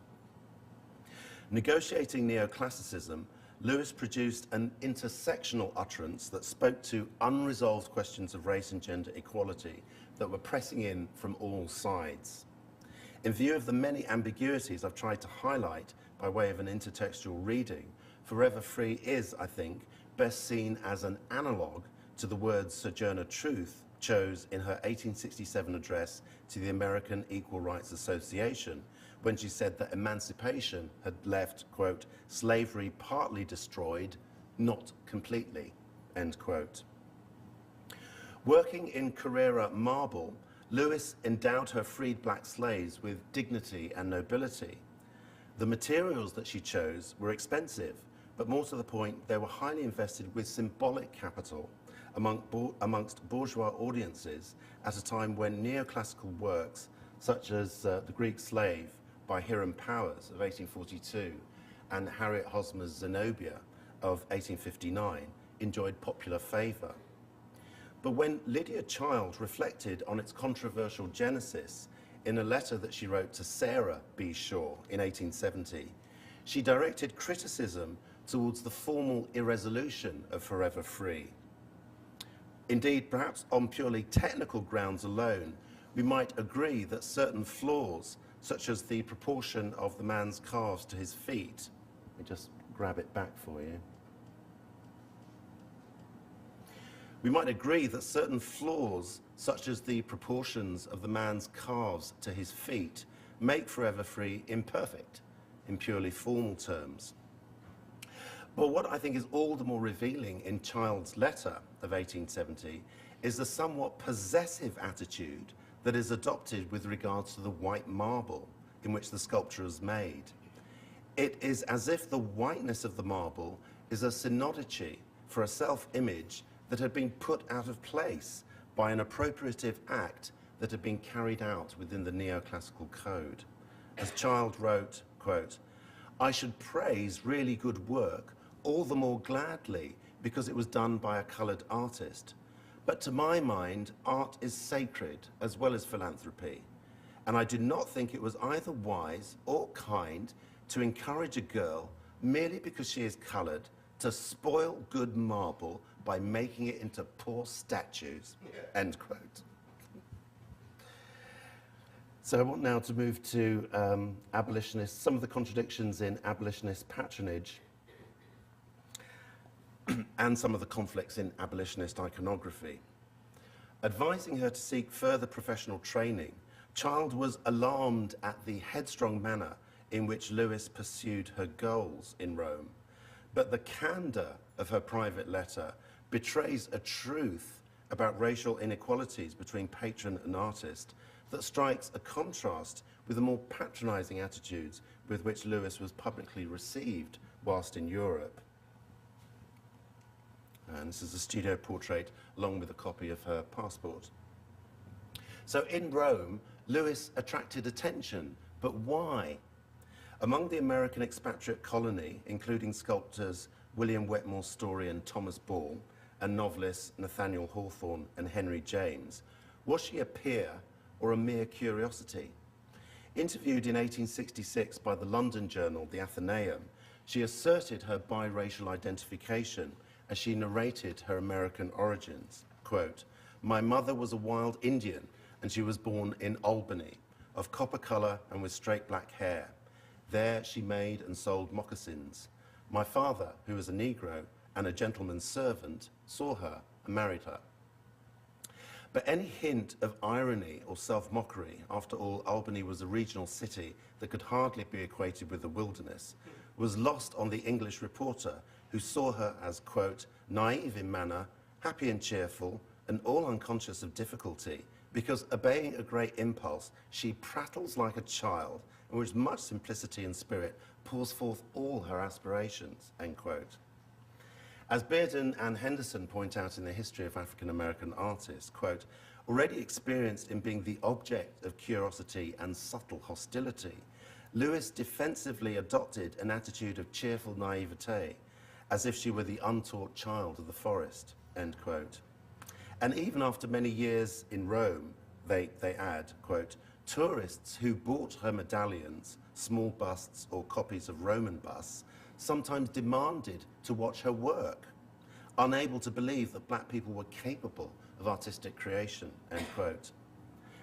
Speaker 2: Negotiating neoclassicism, Lewis produced an intersectional utterance that spoke to unresolved questions of race and gender equality that were pressing in from all sides. In view of the many ambiguities I've tried to highlight by way of an intertextual reading, Forever Free is, I think, best seen as an analogue to the words Sojourner Truth chose in her 1867 address to the American Equal Rights Association, when she said that emancipation had left, quote, slavery partly destroyed, not completely, end quote. Working in Carrara marble, Lewis endowed her freed black slaves with dignity and nobility. The materials that she chose were expensive, but more to the point, they were highly invested with symbolic capital amongst bourgeois audiences at a time when neoclassical works, such as The Greek Slave by Hiram Powers of 1842 and Harriet Hosmer's Zenobia of 1859 enjoyed popular favour. But when Lydia Child reflected on its controversial genesis in a letter that she wrote to Sarah B. Shaw in 1870, she directed criticism towards the formal irresolution of Forever Free. Indeed, perhaps on purely technical grounds alone, we might agree that certain flaws, such as the proportion of the man's calves to his feet, let me just grab it back for you. We might agree that certain flaws, such as the proportions of the man's calves to his feet, make Forever Free imperfect in purely formal terms. But what I think is all the more revealing in Child's letter of 1870 is the somewhat possessive attitude that is adopted with regards to the white marble in which the sculpture is made. It is as if the whiteness of the marble is a synodicy for a self-image that had been put out of place by an appropriative act that had been carried out within the neoclassical code. As Child wrote, quote, "I should praise really good work all the more gladly because it was done by a coloured artist. But to my mind, art is sacred as well as philanthropy, and I do not think it was either wise or kind to encourage a girl merely because she is coloured to spoil good marble by making it into poor statues," end quote. So I want now to move to abolitionists, some of the contradictions in abolitionist patronage and some of the conflicts in abolitionist iconography. Advising her to seek further professional training, Child was alarmed at the headstrong manner in which Lewis pursued her goals in Rome. But the candor of her private letter betrays a truth about racial inequalities between patron and artist that strikes a contrast with the more patronizing attitudes with which Lewis was publicly received whilst in Europe. And this is a studio portrait along with a copy of her passport. So in Rome, Lewis attracted attention, but why? Among the American expatriate colony, including sculptors William Wetmore Story and Thomas Ball, and novelists Nathaniel Hawthorne and Henry James, was she a peer or a mere curiosity? Interviewed in 1866 by the London journal, The Athenaeum, she asserted her biracial identification as she narrated her American origins. Quote, "My mother was a wild Indian and she was born in Albany, of copper color and with straight black hair. There she made and sold moccasins. My father, who was a Negro and a gentleman's servant, saw her and married her." But any hint of irony or self-mockery, after all, Albany was a regional city that could hardly be equated with the wilderness, was lost on the English reporter who saw her as, quote, "naive in manner, happy and cheerful, and all unconscious of difficulty, because obeying a great impulse, she prattles like a child, and with much simplicity and spirit pours forth all her aspirations," end quote. As Bearden and Henderson point out in the history of African-American artists, quote, "already experienced in being the object of curiosity and subtle hostility, Lewis defensively adopted an attitude of cheerful naivete, as if she were the untaught child of the forest," end quote. And even after many years in Rome, they add, quote, "tourists who bought her medallions, small busts or copies of Roman busts, sometimes demanded to watch her work, unable to believe that black people were capable of artistic creation," end quote.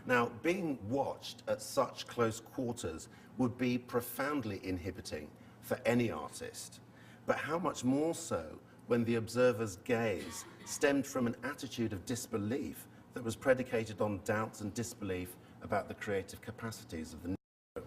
Speaker 2: Now, being watched at such close quarters would be profoundly inhibiting for any artist, but how much more so when the observer's gaze stemmed from an attitude of disbelief that was predicated on doubts and disbelief about the creative capacities of the Negro.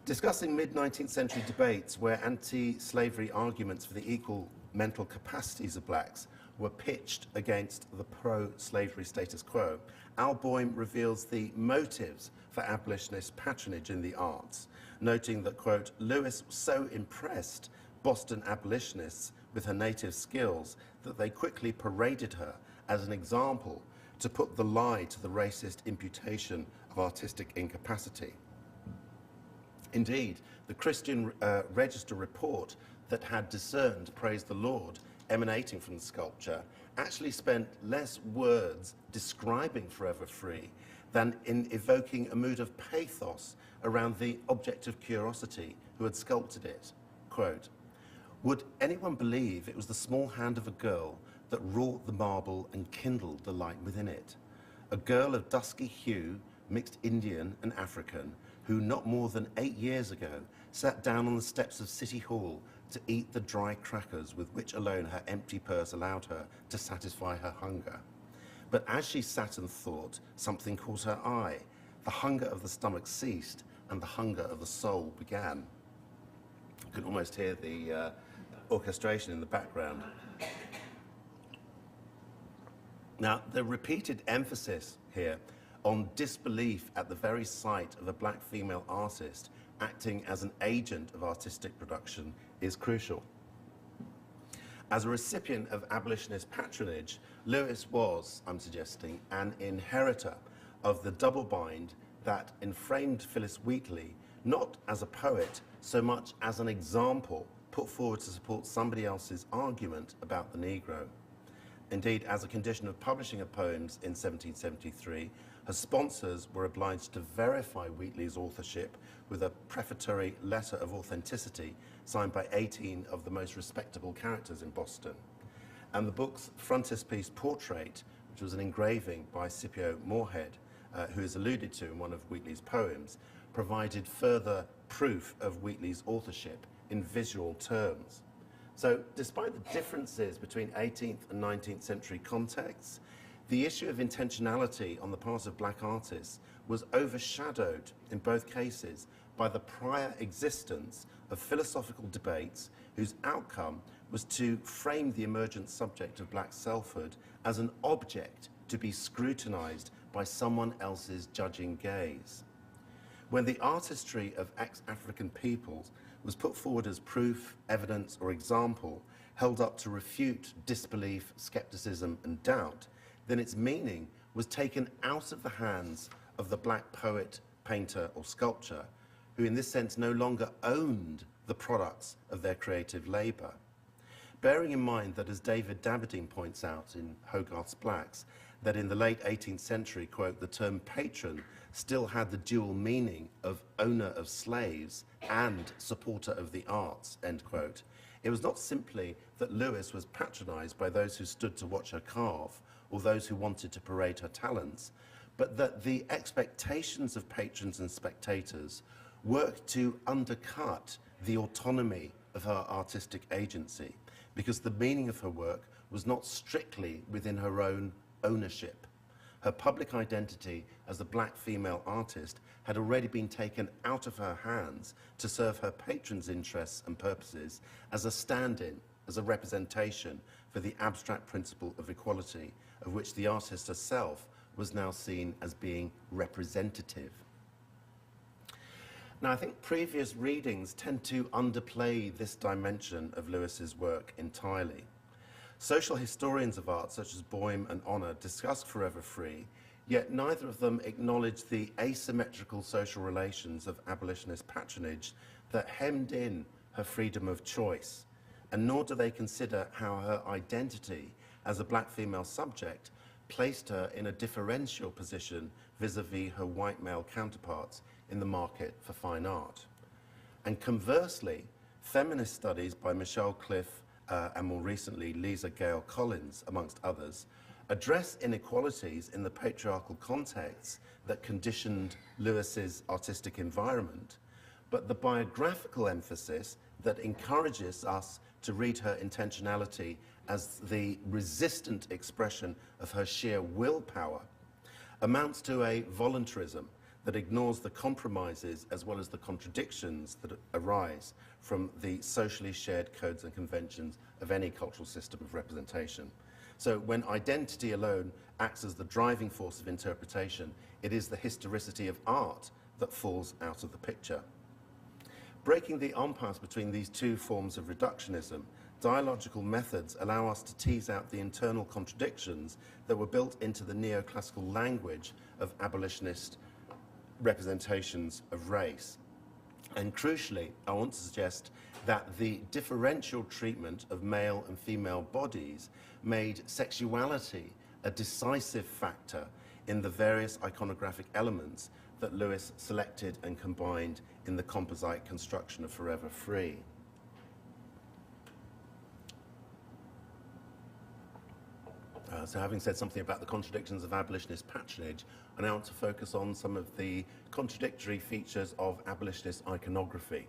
Speaker 2: Discussing mid-19th century debates where anti-slavery arguments for the equal mental capacities of blacks were pitched against the pro-slavery status quo, Al Boym reveals the motives for abolitionist patronage in the arts, noting that, quote, "Lewis so impressed Boston abolitionists with her native skills that they quickly paraded her as an example to put the lie to the racist imputation of artistic incapacity," Indeed, the Christian Register report that had discerned Praise the Lord emanating from the sculpture actually spent less words describing Forever Free than in evoking a mood of pathos around the object of curiosity who had sculpted it. Quote, "Would anyone believe it was the small hand of a girl that wrought the marble and kindled the light within it? A girl of dusky hue, mixed Indian and African, who not more than 8 years ago sat down on the steps of City Hall to eat the dry crackers with which alone her empty purse allowed her to satisfy her hunger. But as she sat and thought, something caught her eye. The hunger of the stomach ceased, and the hunger of the soul began." You can almost hear the orchestration in the background. Now, the repeated emphasis here on disbelief at the very sight of a black female artist acting as an agent of artistic production is crucial. As a recipient of abolitionist patronage, Lewis was, I'm suggesting, an inheritor of the double bind that enframed Phyllis Wheatley not as a poet so much as an example put forward to support somebody else's argument about the Negro. Indeed, as a condition of publishing her poems in 1773, her sponsors were obliged to verify Wheatley's authorship with a prefatory letter of authenticity signed by 18 of the most respectable characters in Boston. And the book's frontispiece portrait, which was an engraving by Scipio Moorhead, who is alluded to in one of Wheatley's poems, provided further proof of Wheatley's authorship in visual terms. So despite the differences between 18th and 19th century contexts, the issue of intentionality on the part of black artists was overshadowed in both cases by the prior existence of philosophical debates whose outcome was to frame the emergent subject of black selfhood as an object to be scrutinized by someone else's judging gaze. When the artistry of ex-African peoples was put forward as proof, evidence, or example, held up to refute disbelief, skepticism, and doubt, then its meaning was taken out of the hands of the black poet, painter, or sculptor, who in this sense no longer owned the products of their creative labor. Bearing in mind that, as David Daberdeen points out in Hogarth's Blacks, that in the late 18th century, quote, the term patron still had the dual meaning of owner of slaves and supporter of the arts, end quote. It was not simply that Lewis was patronized by those who stood to watch her carve or those who wanted to parade her talents, but that the expectations of patrons and spectators worked to undercut the autonomy of her artistic agency, because the meaning of her work was not strictly within her own ownership. Her public identity as a black female artist had already been taken out of her hands to serve her patrons' interests and purposes as a stand-in, as a representation for the abstract principle of equality, of which the artist herself was now seen as being representative. Now, I think previous readings tend to underplay this dimension of Lewis's work entirely. Social historians of art, such as Boehm and Honor, discuss Forever Free, yet neither of them acknowledge the asymmetrical social relations of abolitionist patronage that hemmed in her freedom of choice, and nor do they consider how her identity as a black female subject placed her in a differential position vis-à-vis her white male counterparts in the market for fine art. And conversely, feminist studies by Michelle Cliff and more recently Lisa Gale Collins, amongst others, address inequalities in the patriarchal contexts that conditioned Lewis's artistic environment, but the biographical emphasis that encourages us to read her intentionality as the resistant expression of her sheer willpower amounts to a voluntarism that ignores the compromises as well as the contradictions that arise from the socially shared codes and conventions of any cultural system of representation. So when identity alone acts as the driving force of interpretation, it is the historicity of art that falls out of the picture. Breaking the impasse between these two forms of reductionism, dialogical methods allow us to tease out the internal contradictions that were built into the neoclassical language of abolitionist representations of race. And crucially, I want to suggest that the differential treatment of male and female bodies made sexuality a decisive factor in the various iconographic elements that Lewis selected and combined in the composite construction of Forever Free. So having said something about the contradictions of abolitionist patronage, I now want to focus on some of the contradictory features of abolitionist iconography.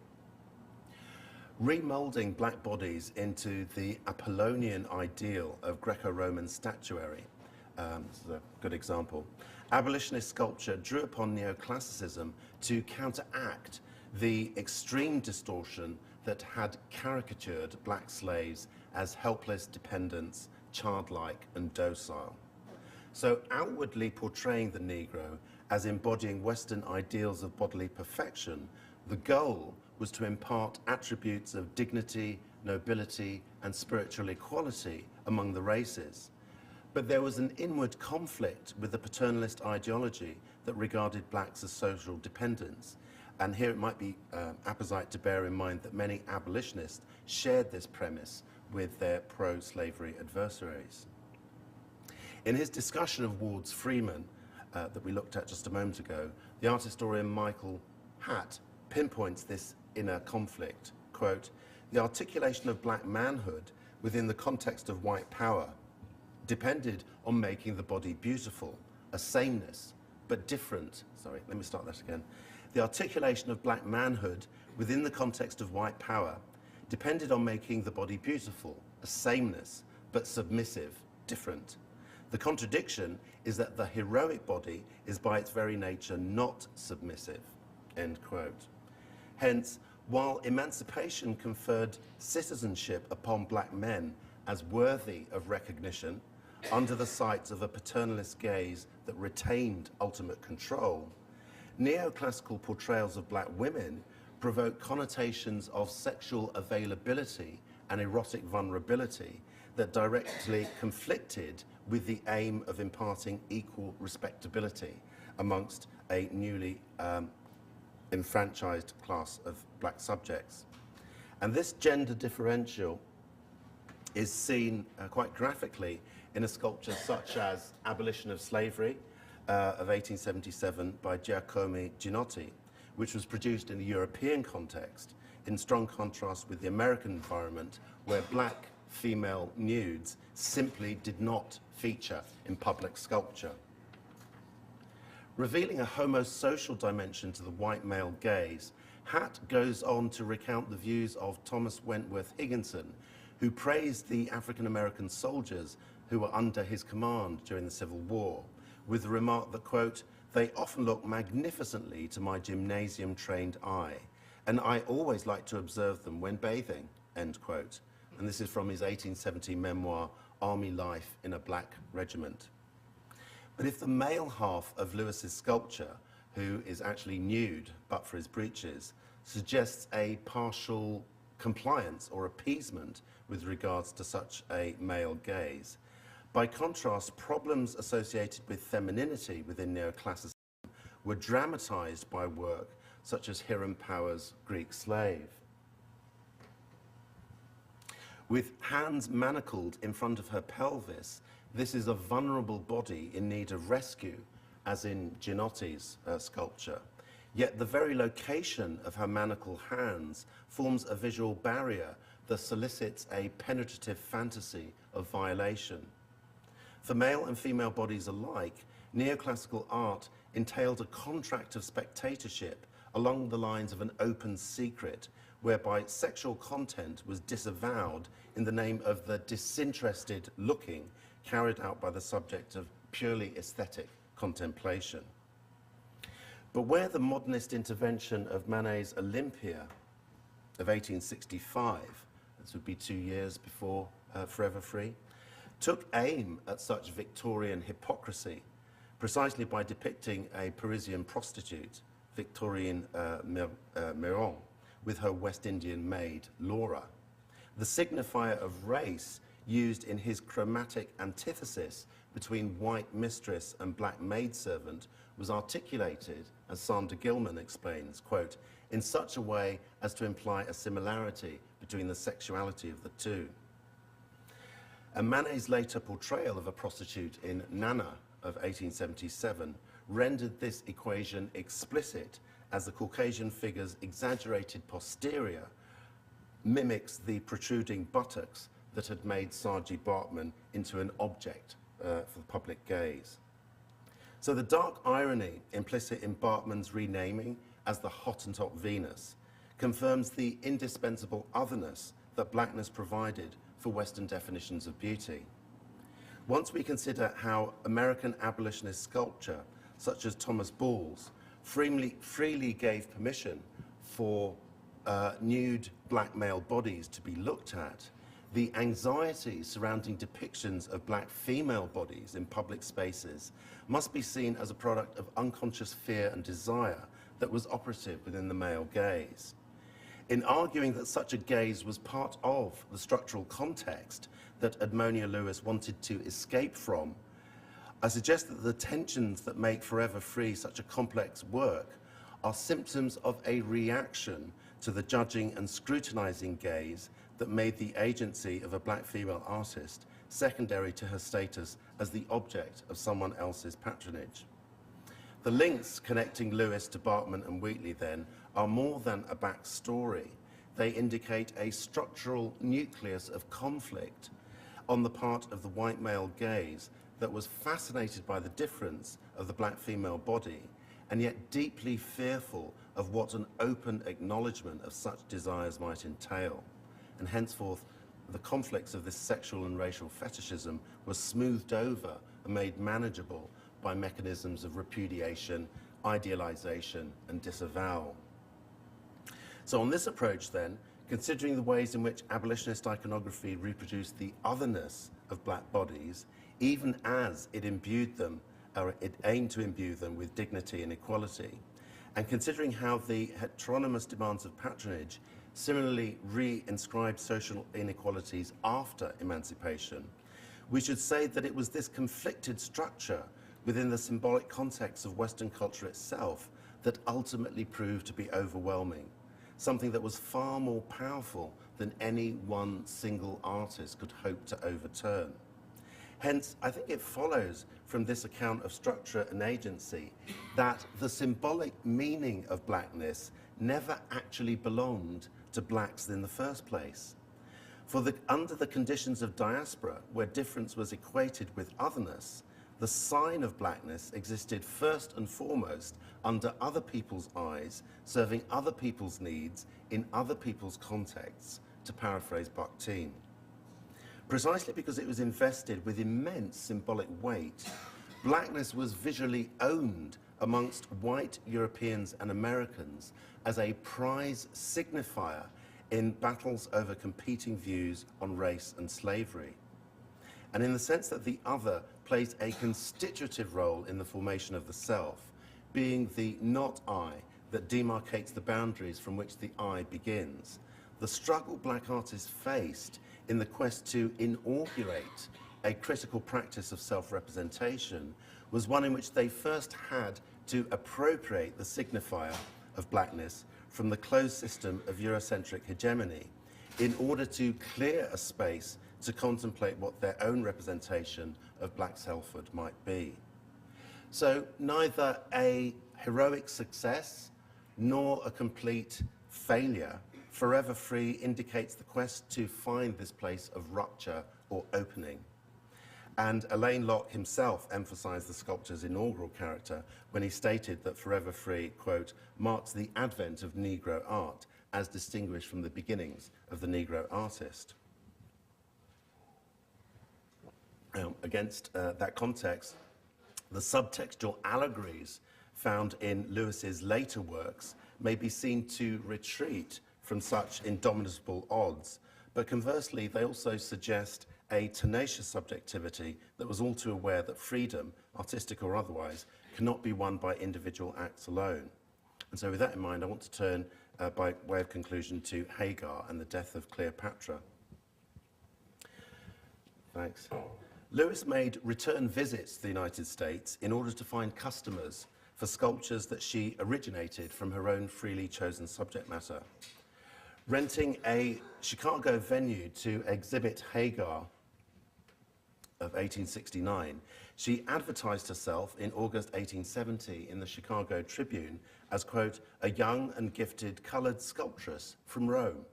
Speaker 2: Remoulding black bodies into the Apollonian ideal of Greco-Roman statuary, this is a good example. Abolitionist sculpture drew upon neoclassicism to counteract the extreme distortion that had caricatured black slaves as helpless dependents, childlike and docile. So outwardly portraying the Negro as embodying Western ideals of bodily perfection, the goal was to impart attributes of dignity, nobility, and spiritual equality among the races. But there was an inward conflict with the paternalist ideology that regarded blacks as social dependents. And here it might be apposite to bear in mind that many abolitionists shared this premise with their pro-slavery adversaries. In his discussion of Ward's Freeman that we looked at just a moment ago, the art historian Michael Hatt pinpoints this inner conflict. Quote, "The articulation of black manhood within the context of white power depended on making the body beautiful, a sameness, but different." Sorry, let me start that again. "The articulation of black manhood within the context of white power depended on making the body beautiful, a sameness, but submissive, different. The contradiction is that the heroic body is by its very nature not submissive." End quote. Hence, while emancipation conferred citizenship upon black men as worthy of recognition under the sights of a paternalist gaze that retained ultimate control, neoclassical portrayals of black women provoke connotations of sexual availability and erotic vulnerability that directly conflicted with the aim of imparting equal respectability amongst a newly enfranchised class of black subjects. And this gender differential is seen quite graphically in a sculpture such as Abolition of Slavery of 1877 by Giacomo Ginotti, which was produced in a European context, in strong contrast with the American environment, where black female nudes simply did not feature in public sculpture. Revealing a homosocial dimension to the white male gaze, Hatt goes on to recount the views of Thomas Wentworth Higginson, who praised the African-American soldiers who were under his command during the Civil War, with the remark that, quote, "They often look magnificently to my gymnasium-trained eye, and I always like to observe them when bathing," end quote. And this is from his 1870 memoir, Army Life in a Black Regiment. But if the male half of Lewis's sculpture, who is actually nude but for his breeches, suggests a partial compliance or appeasement with regards to such a male gaze, by contrast, problems associated with femininity within neoclassicism were dramatized by work such as Hiram Power's Greek Slave. With hands manacled in front of her pelvis, this is a vulnerable body in need of rescue, as in Ginotti's sculpture. Yet the very location of her manacled hands forms a visual barrier that solicits a penetrative fantasy of violation. For male and female bodies alike, neoclassical art entailed a contract of spectatorship along the lines of an open secret, whereby sexual content was disavowed in the name of the disinterested looking carried out by the subject of purely aesthetic contemplation. But where the modernist intervention of Manet's Olympia of 1865, this would be 2 years before Forever Free, took aim at such Victorian hypocrisy precisely by depicting a Parisian prostitute, Victorine Miron, with her West Indian maid, Laura, the signifier of race used in his chromatic antithesis between white mistress and black maidservant was articulated, as Sandra Gilman explains, quote, in such a way as to imply a similarity between the sexuality of the two. And Manet's later portrayal of a prostitute in Nana of 1877 rendered this equation explicit, as the Caucasian figure's exaggerated posterior mimics the protruding buttocks that had made Saartjie Baartman into an object for the public gaze. So the dark irony implicit in Baartman's renaming as the Hottentot Venus confirms the indispensable otherness that blackness provided for Western definitions of beauty. Once we consider how American abolitionist sculpture, such as Thomas Ball's, freely gave permission for nude black male bodies to be looked at, the anxiety surrounding depictions of black female bodies in public spaces must be seen as a product of unconscious fear and desire that was operative within the male gaze. In arguing that such a gaze was part of the structural context that Edmonia Lewis wanted to escape from, I suggest that the tensions that make Forever Free such a complex work are symptoms of a reaction to the judging and scrutinizing gaze that made the agency of a black female artist secondary to her status as the object of someone else's patronage. The links connecting Lewis to Baartman and Wheatley, then, are more than a backstory. They indicate a structural nucleus of conflict on the part of the white male gaze that was fascinated by the difference of the black female body, and yet deeply fearful of what an open acknowledgement of such desires might entail. And henceforth, the conflicts of this sexual and racial fetishism were smoothed over and made manageable by mechanisms of repudiation, idealization, and disavowal. So on this approach then, considering the ways in which abolitionist iconography reproduced the otherness of black bodies, even as it imbued them, or it aimed to imbue them with dignity and equality, and considering how the heteronymous demands of patronage similarly re-inscribed social inequalities after emancipation, we should say that it was this conflicted structure within the symbolic context of Western culture itself that ultimately proved to be overwhelming, something that was far more powerful than any one single artist could hope to overturn. Hence, I think it follows from this account of structure and agency that the symbolic meaning of blackness never actually belonged to blacks in the first place. For under the conditions of diaspora, where difference was equated with otherness, the sign of blackness existed first and foremost under other people's eyes, serving other people's needs in other people's contexts, to paraphrase Bakhtin. Precisely because it was invested with immense symbolic weight, blackness was visually owned amongst white Europeans and Americans as a prize signifier in battles over competing views on race and slavery. And in the sense that the other plays a constitutive role in the formation of the self, being the not I that demarcates the boundaries from which the I begins, the struggle black artists faced in the quest to inaugurate a critical practice of self-representation was one in which they first had to appropriate the signifier of blackness from the closed system of Eurocentric hegemony in order to clear a space to contemplate what their own representation of black selfhood might be. So neither a heroic success nor a complete failure, Forever Free indicates the quest to find this place of rupture or opening. And Alain Locke himself emphasized the sculpture's inaugural character when he stated that Forever Free, quote, marks the advent of Negro art as distinguished from the beginnings of the Negro artist. Against that context, the subtextual allegories found in Lewis's later works may be seen to retreat from such indomitable odds, but conversely, they also suggest a tenacious subjectivity that was all too aware that freedom, artistic or otherwise, cannot be won by individual acts alone. And so with that in mind, I want to turn, by way of conclusion, to Hagar and the death of Cleopatra. Thanks. Lewis made return visits to the United States in order to find customers for sculptures that she originated from her own freely chosen subject matter. Renting a Chicago venue to exhibit Hagar of 1869, she advertised herself in August 1870 in the Chicago Tribune as, quote, a young and gifted colored sculptress from Rome.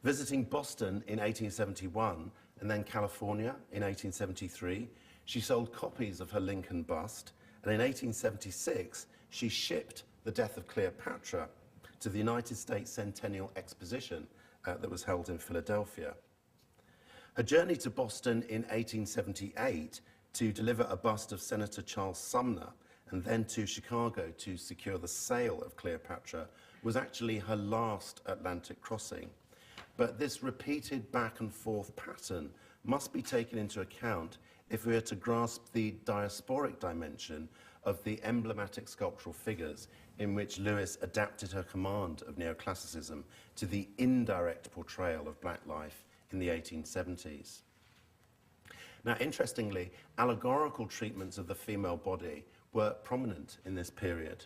Speaker 2: Visiting Boston in 1871 and then California in 1873, she sold copies of her Lincoln bust, and in 1876, she shipped The Death of Cleopatra to the United States Centennial Exposition that was held in Philadelphia. Her journey to Boston in 1878 to deliver a bust of Senator Charles Sumner and then to Chicago to secure the sale of Cleopatra was actually her last Atlantic crossing. But this repeated back and forth pattern must be taken into account if we are to grasp the diasporic dimension of the emblematic sculptural figures in which Lewis adapted her command of neoclassicism to the indirect portrayal of black life in the 1870s. Now, interestingly, allegorical treatments of the female body were prominent in this period.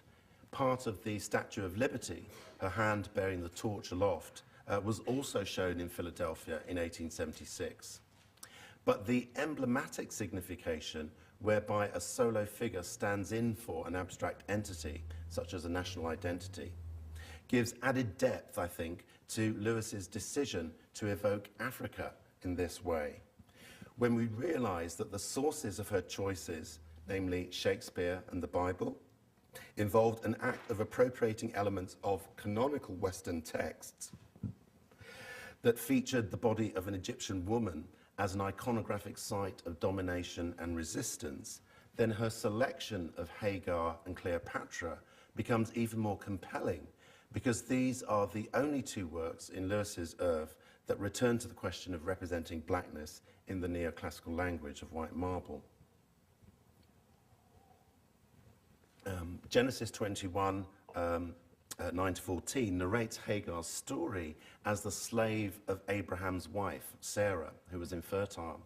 Speaker 2: Part of the Statue of Liberty, her hand bearing the torch aloft, was also shown in Philadelphia in 1876. But the emblematic signification whereby a solo figure stands in for an abstract entity, such as a national identity, gives added depth, I think, to Lewis's decision to evoke Africa in this way. When we realize that the sources of her choices, namely Shakespeare and the Bible, involved an act of appropriating elements of canonical Western texts that featured the body of an Egyptian woman as an iconographic site of domination and resistance, then her selection of Hagar and Cleopatra becomes even more compelling, because these are the only two works in Lewis's oeuvre that return to the question of representing blackness in the neoclassical language of white marble. Genesis 21, 9-14 narrates Hagar's story as the slave of Abraham's wife, Sarah, who was infertile.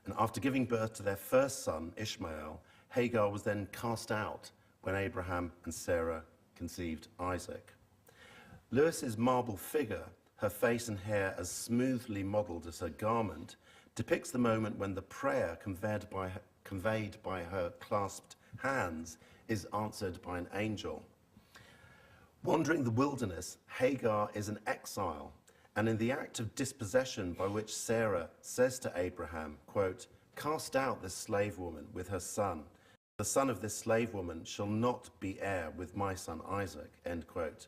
Speaker 2: And after giving birth to their first son, Ishmael, Hagar was then cast out when Abraham and Sarah conceived Isaac. Lewis's marble figure, her face and hair as smoothly modeled as her garment, depicts the moment when the prayer conveyed by her clasped hands is answered by an angel. Wandering the wilderness, Hagar is an exile, and in the act of dispossession by which Sarah says to Abraham, quote, cast out this slave woman with her son. The son of this slave woman shall not be heir with my son Isaac, end quote.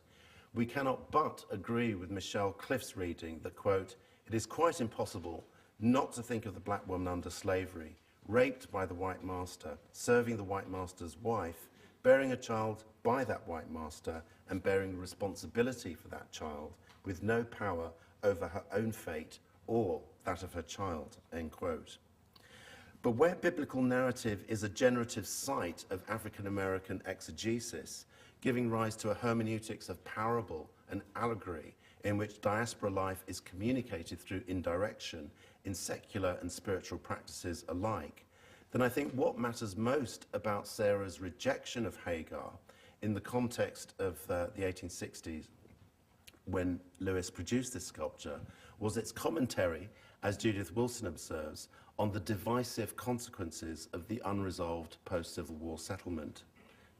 Speaker 2: We cannot but agree with Michelle Cliff's reading that, quote, it is quite impossible not to think of the black woman under slavery, raped by the white master, serving the white master's wife, bearing a child by that white master, and bearing responsibility for that child with no power over her own fate or that of her child, end quote. But where biblical narrative is a generative site of African-American exegesis, giving rise to a hermeneutics of parable and allegory in which diaspora life is communicated through indirection in secular and spiritual practices alike, then I think what matters most about Sarah's rejection of Hagar in the context of the 1860s, when Lewis produced this sculpture, was its commentary, as Judith Wilson observes, on the divisive consequences of the unresolved post-Civil War settlement.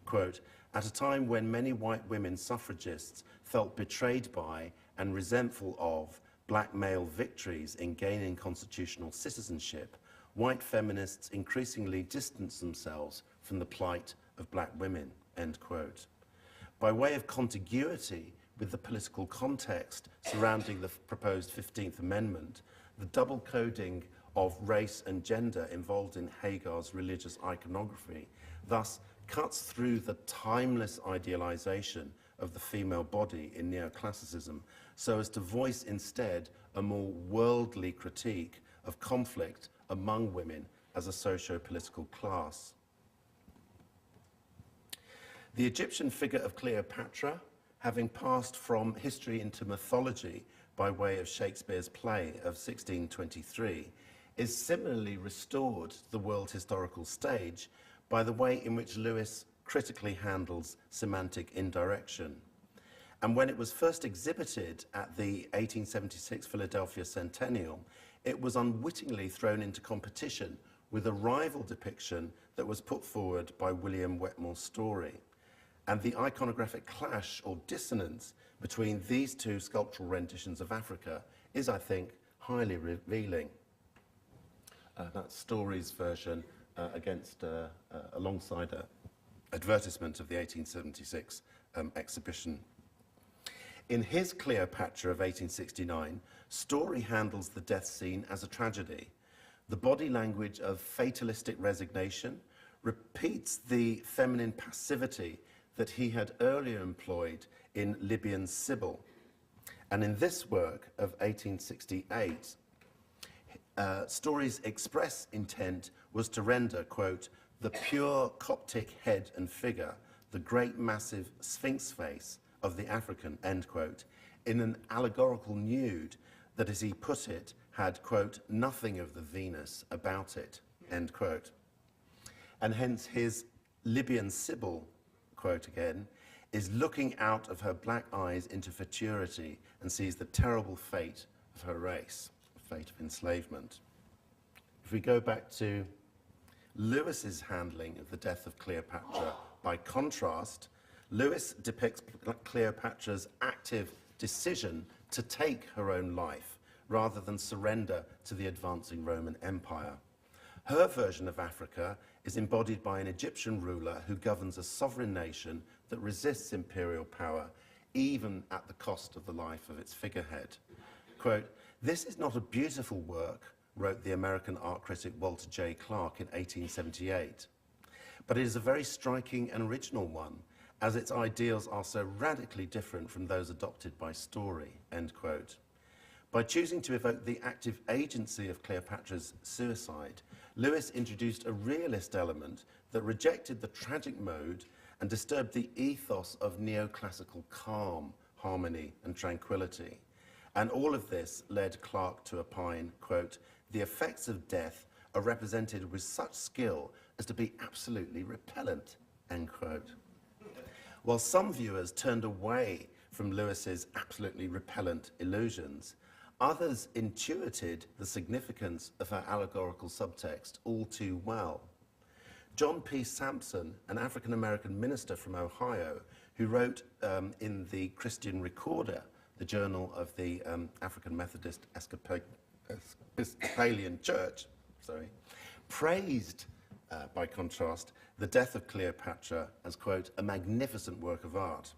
Speaker 2: Quote, at a time when many white women suffragists felt betrayed by and resentful of black male victories in gaining constitutional citizenship, white feminists increasingly distanced themselves from the plight of black women, end quote. By way of contiguity with the political context surrounding the proposed 15th Amendment, the double coding of race and gender involved in Hagar's religious iconography thus cuts through the timeless idealization of the female body in neoclassicism so as to voice instead a more worldly critique of conflict among women as a socio-political class. The Egyptian figure of Cleopatra, having passed from history into mythology by way of Shakespeare's play of 1623, is similarly restored to the world historical stage by the way in which Lewis critically handles semantic indirection. And when it was first exhibited at the 1876 Philadelphia Centennial, it was unwittingly thrown into competition with a rival depiction that was put forward by William Wetmore Story. And the iconographic clash or dissonance between these two sculptural renditions of Africa is, I think, highly revealing. That's Story's version alongside an advertisement of the 1876 exhibition. In his Cleopatra of 1869, Story handles the death scene as a tragedy. The body language of fatalistic resignation repeats the feminine passivity that he had earlier employed in Libyan's Sibyl. And in this work of 1868, Story's express intent was to render, quote, the pure Coptic head and figure, the great massive sphinx face of the African, end quote, in an allegorical nude that, as he put it, had, quote, nothing of the Venus about it, end quote. And hence his Libyan Sibyl, quote again, is looking out of her black eyes into futurity and sees the terrible fate of her race, the fate of enslavement. If we go back to Lewis's handling of the death of Cleopatra, by contrast, Lewis depicts Cleopatra's active decision to take her own life rather than surrender to the advancing Roman Empire. Her version of Africa is embodied by an Egyptian ruler who governs a sovereign nation that resists imperial power, even at the cost of the life of its figurehead. Quote, "This is not a beautiful work," wrote the American art critic Walter J. Clark in 1878, "but it is a very striking and original one, as its ideals are so radically different from those adopted by Story," end quote. By choosing to evoke the active agency of Cleopatra's suicide, Lewis introduced a realist element that rejected the tragic mode and disturbed the ethos of neoclassical calm, harmony, and tranquility. And all of this led Clark to opine, quote, "The effects of death are represented with such skill as to be absolutely repellent," end quote. While some viewers turned away from Lewis's absolutely repellent illusions, others intuited the significance of her allegorical subtext all too well. John P. Sampson, an African-American minister from Ohio, who wrote in the Christian Recorder, the journal of the African Methodist Episcopalian Church, praised, by contrast, the death of Cleopatra as, quote, "a magnificent work of art."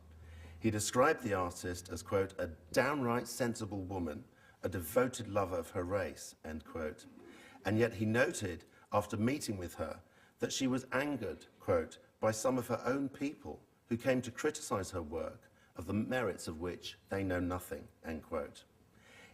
Speaker 2: He described the artist as, quote, "a downright sensible woman, a devoted lover of her race," end quote. And yet he noted, after meeting with her, that she was angered, quote, "by some of her own people who came to criticize her work, of the merits of which they know nothing," end quote.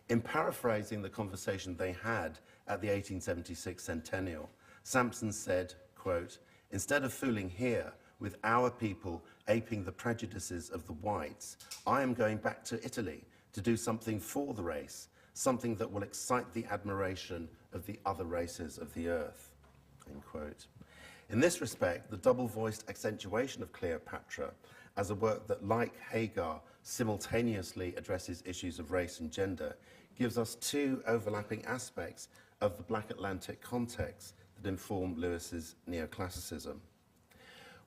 Speaker 2: In paraphrasing the conversation they had at the 1876 centennial, Sampson said, quote, "Instead of fooling here with our people aping the prejudices of the whites, I am going back to Italy to do something for the race, something that will excite the admiration of the other races of the earth," end quote. In this respect, the double-voiced accentuation of Cleopatra as a work that, like Hagar, simultaneously addresses issues of race and gender, gives us two overlapping aspects of the Black Atlantic context that inform Lewis's neoclassicism.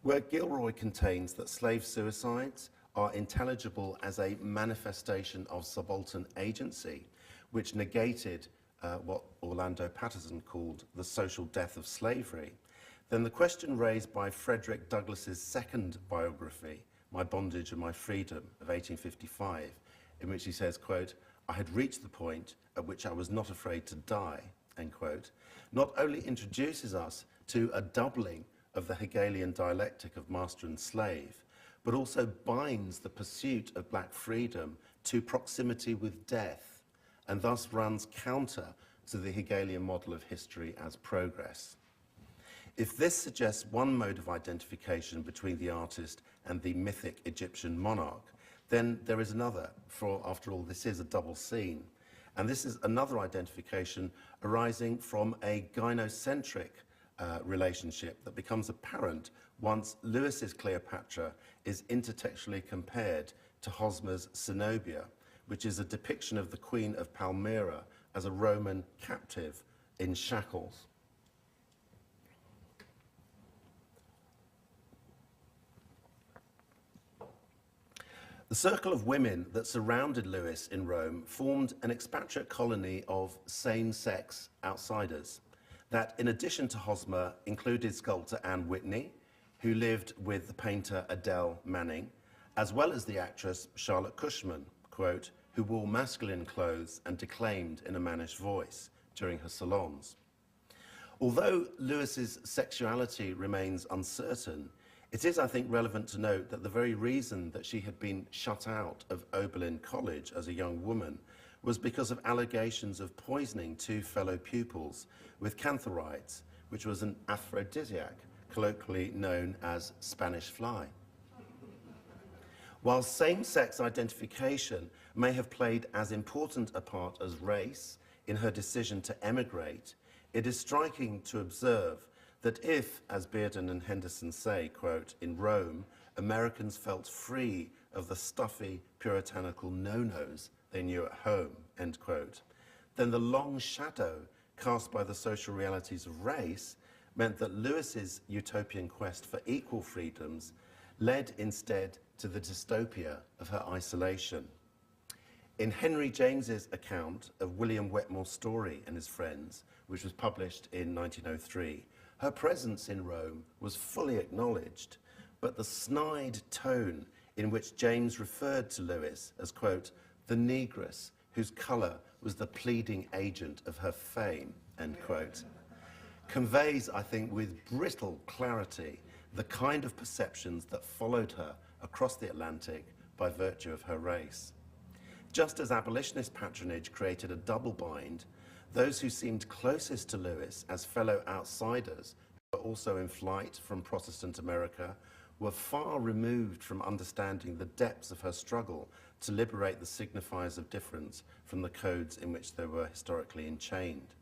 Speaker 2: Where Gilroy contains that slave suicides are intelligible as a manifestation of subaltern agency, which negated what Orlando Patterson called the social death of slavery, then the question raised by Frederick Douglass's second biography, My Bondage and My Freedom, of 1855, in which he says, quote, "I had reached the point at which I was not afraid to die," end quote, not only introduces us to a doubling of the Hegelian dialectic of master and slave, but also binds the pursuit of black freedom to proximity with death, and thus runs counter to the Hegelian model of history as progress. If this suggests one mode of identification between the artist and the mythic Egyptian monarch, then there is another, for after all, this is a double scene. And this is another identification arising from a gynocentric relationship that becomes apparent once Lewis's Cleopatra is intertextually compared to Hosmer's Zenobia, which is a depiction of the Queen of Palmyra as a Roman captive in shackles. The circle of women that surrounded Lewis in Rome formed an expatriate colony of same-sex outsiders that, in addition to Hosmer, included sculptor Anne Whitney, who lived with the painter Adele Manning, as well as the actress Charlotte Cushman, quote, who wore masculine clothes and declaimed in a mannish voice during her salons. Although Lewis's sexuality remains uncertain, it is, I think, relevant to note that the very reason that she had been shut out of Oberlin College as a young woman was because of allegations of poisoning two fellow pupils with cantharides, which was an aphrodisiac, colloquially known as Spanish fly. While same-sex identification may have played as important a part as race in her decision to emigrate, it is striking to observe that if, as Bearden and Henderson say, quote, in Rome, Americans felt free of the stuffy, puritanical no-nos they knew at home, end quote, then the long shadow cast by the social realities of race meant that Lewis's utopian quest for equal freedoms led instead to the dystopia of her isolation. In Henry James's account of William Wetmore's story and his friends, which was published in 1903, her presence in Rome was fully acknowledged, but the snide tone in which James referred to Lewis as, quote, the negress whose colour was the pleading agent of her fame, end quote, conveys, I think, with brittle clarity the kind of perceptions that followed her across the Atlantic by virtue of her race. Just as abolitionist patronage created a double bind, those who seemed closest to Lewis as fellow outsiders, but also in flight from Protestant America, were far removed from understanding the depths of her struggle to liberate the signifiers of difference from the codes in which they were historically enchained.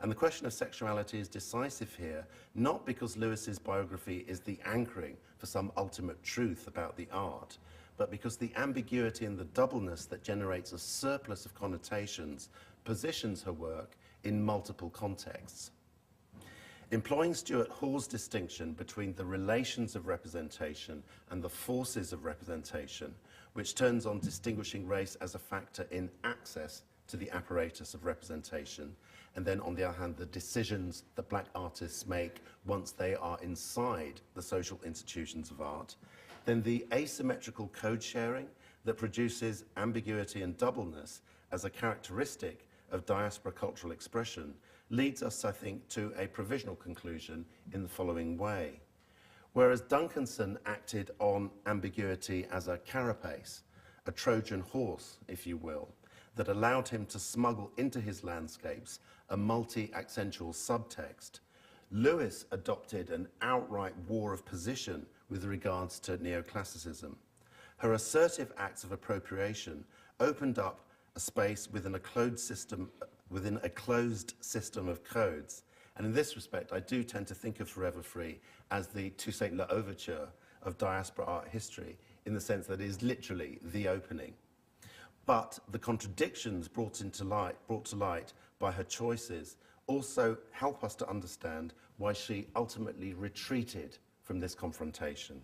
Speaker 2: And the question of sexuality is decisive here, not because Lewis's biography is the anchoring for some ultimate truth about the art, but because the ambiguity and the doubleness that generates a surplus of connotations positions her work in multiple contexts. Employing Stuart Hall's distinction between the relations of representation and the forces of representation, which turns on distinguishing race as a factor in access to the apparatus of representation, and then on the other hand, the decisions that black artists make once they are inside the social institutions of art, then the asymmetrical code sharing that produces ambiguity and doubleness as a characteristic of diaspora cultural expression leads us, I think, to a provisional conclusion in the following way. Whereas Duncanson acted on ambiguity as a carapace, a Trojan horse, if you will, that allowed him to smuggle into his landscapes a multi-accentual subtext, Lewis adopted an outright war of position with regards to neoclassicism. Her assertive acts of appropriation opened up a space within a closed system of codes. And in this respect, I do tend to think of Forever Free as the Toussaint L'Ouverture of diaspora art history, in the sense that it is literally the opening. But the contradictions brought to light by her choices also help us to understand why she ultimately retreated from this confrontation.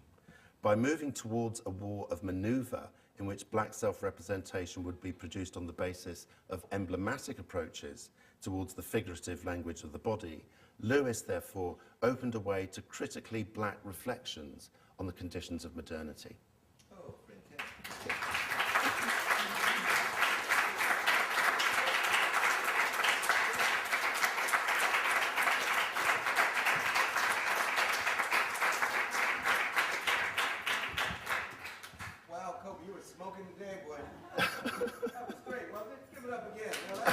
Speaker 2: By moving towards a war of maneuver in which black self-representation would be produced on the basis of emblematic approaches towards the figurative language of the body, Lewis, therefore, opened a way to critically black reflections on the conditions of modernity.
Speaker 3: Oh, fantastic. Wow, Kobe, you were smoking today, boy. That was great, wasn't it? Give it up again. You know,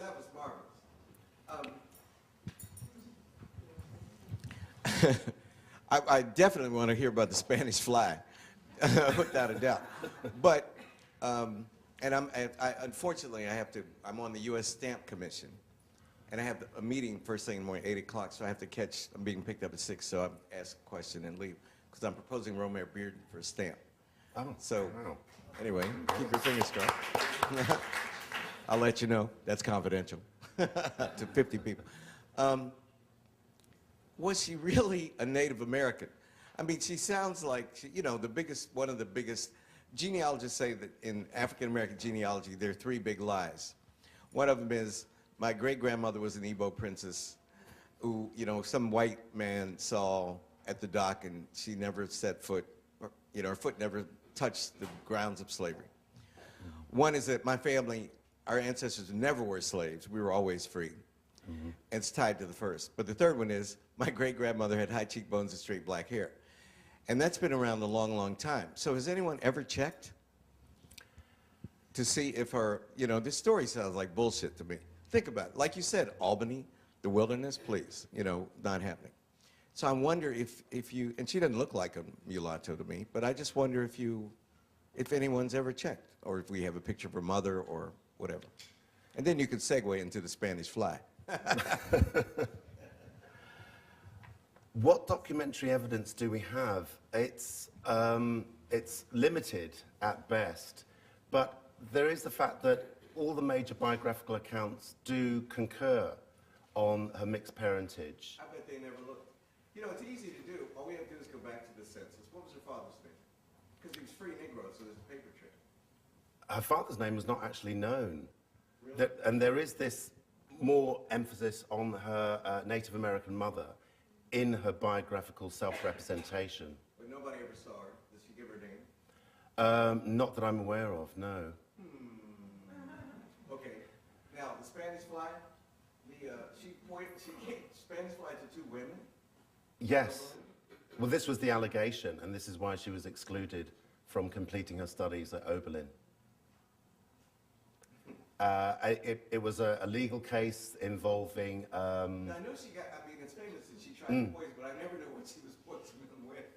Speaker 3: that was marvelous.
Speaker 4: I definitely want to hear about the Spanish fly.
Speaker 3: without a doubt. But, and unfortunately, I'm on the U.S. Stamp Commission, and I have a meeting first thing in the morning, 8 o'clock, so I have to I'm being picked up at 6, so I ask a question and leave, because I'm proposing Romare Bearden for a stamp.
Speaker 2: Oh,
Speaker 3: So,
Speaker 2: wow.
Speaker 3: anyway, keep your fingers crossed. I'll let you know. That's confidential to 50 people. Was she really a Native American? I mean, she sounds like, you know, one of the biggest genealogists say that in African-American genealogy, there are 3 big lies. One of them is, my great-grandmother was an Igbo princess who, you know, some white man saw at the dock, and she never set foot, or, you know, her foot never touched the grounds of slavery. One is that my family, our ancestors never were slaves. We were always free. And it's tied to the first. But the third one is, my great-grandmother had high cheekbones and straight black hair. And that's been around a long, long time. So has anyone ever checked to see if her, you know, this story sounds like bullshit to me. Think about it. Like you said, Albany, the wilderness, please, you know, not happening. So I wonder if you, and she doesn't look like a mulatto to me, but I just wonder if anyone's ever checked, or if we have a picture of her mother or whatever. And then you could segue into the Spanish Fly.
Speaker 2: What documentary evidence do we have? It's limited at best, but there is the fact that all the major biographical accounts do concur on her mixed parentage.
Speaker 3: I bet they never looked. You know, it's easy to do. All we have to do is go back to the census. What was her father's name? Because he was free Negro, so there's a paper trail.
Speaker 2: Her father's name was not actually known.
Speaker 3: Really?
Speaker 2: And there is this more emphasis on her Native American mother in her biographical self-representation.
Speaker 3: But nobody ever saw her. Did she give her name?
Speaker 2: Not that I'm aware of, no.
Speaker 3: Okay. Now, the Spanish Fly, she gave Spanish Fly to 2 women?
Speaker 2: Yes. Well, this was the allegation, and this is why she was excluded from completing her studies at Oberlin. It was a legal case involving...
Speaker 3: Now, I know she got, I mean, it's famous that she tried to poison, but I never knew what she was poisoning them with.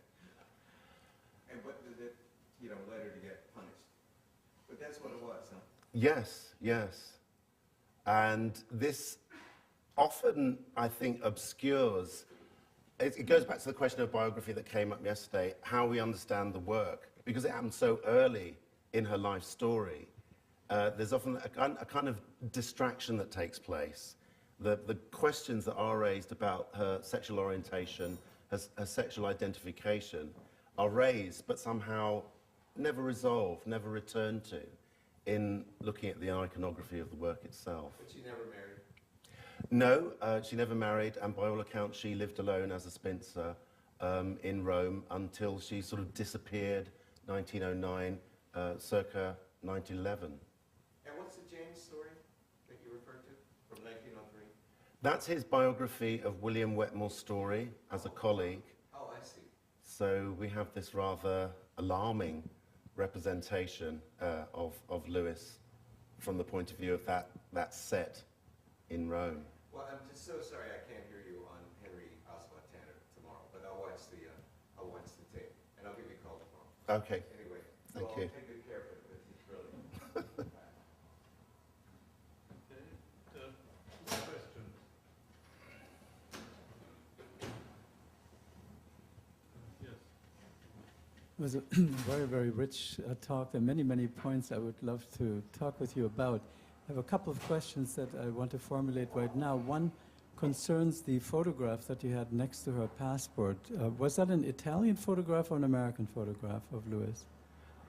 Speaker 3: And what did it, you know, led her to get punished. But that's what it was, huh?
Speaker 2: Yes, yes. And this often, I think, obscures... It goes back to the question of biography that came up yesterday, how we understand the work. Because it happened so early in her life story, there's often a kind of distraction that takes place. The questions that are raised about her sexual orientation, her sexual identification, are raised, but somehow never resolved, never returned to, in looking at the iconography of the work itself.
Speaker 3: But she never married?
Speaker 2: No, she never married, and by all accounts, she lived alone as a spinster in Rome until she sort of disappeared, 1909, circa 1911.
Speaker 3: And what's the James story that you referred to from 1903?
Speaker 2: That's his biography of William Wetmore's story as a colleague.
Speaker 3: Oh, I see.
Speaker 2: So we have this rather alarming representation of Lewis from the point of view of that set in Rome.
Speaker 3: Well, I'm just so sorry I can't hear you on Henry Oswald Tanner tomorrow, but I'll watch the tape, and I'll give you a call tomorrow.
Speaker 2: Okay.
Speaker 3: Anyway,
Speaker 2: Thank you.
Speaker 3: Take good care of it. It's really.
Speaker 1: Questions? Yes.
Speaker 4: It was a very, very rich talk. There are many, many points I would love to talk with you about. I have a couple of questions that I want to formulate right now. One concerns the photograph that you had next to her passport. Was that an Italian photograph or an American photograph of Lewis?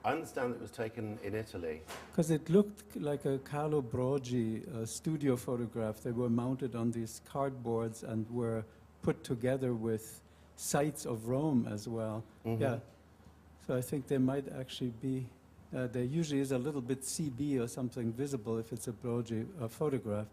Speaker 2: I understand it was taken in Italy.
Speaker 4: Because it looked like a Carlo Brogi studio photograph. They were mounted on these cardboards and were put together with sites of Rome as well.
Speaker 2: Mm-hmm.
Speaker 4: Yeah. So I think they might actually be... there usually is a little bit CB or something visible if it's a Brogi photograph.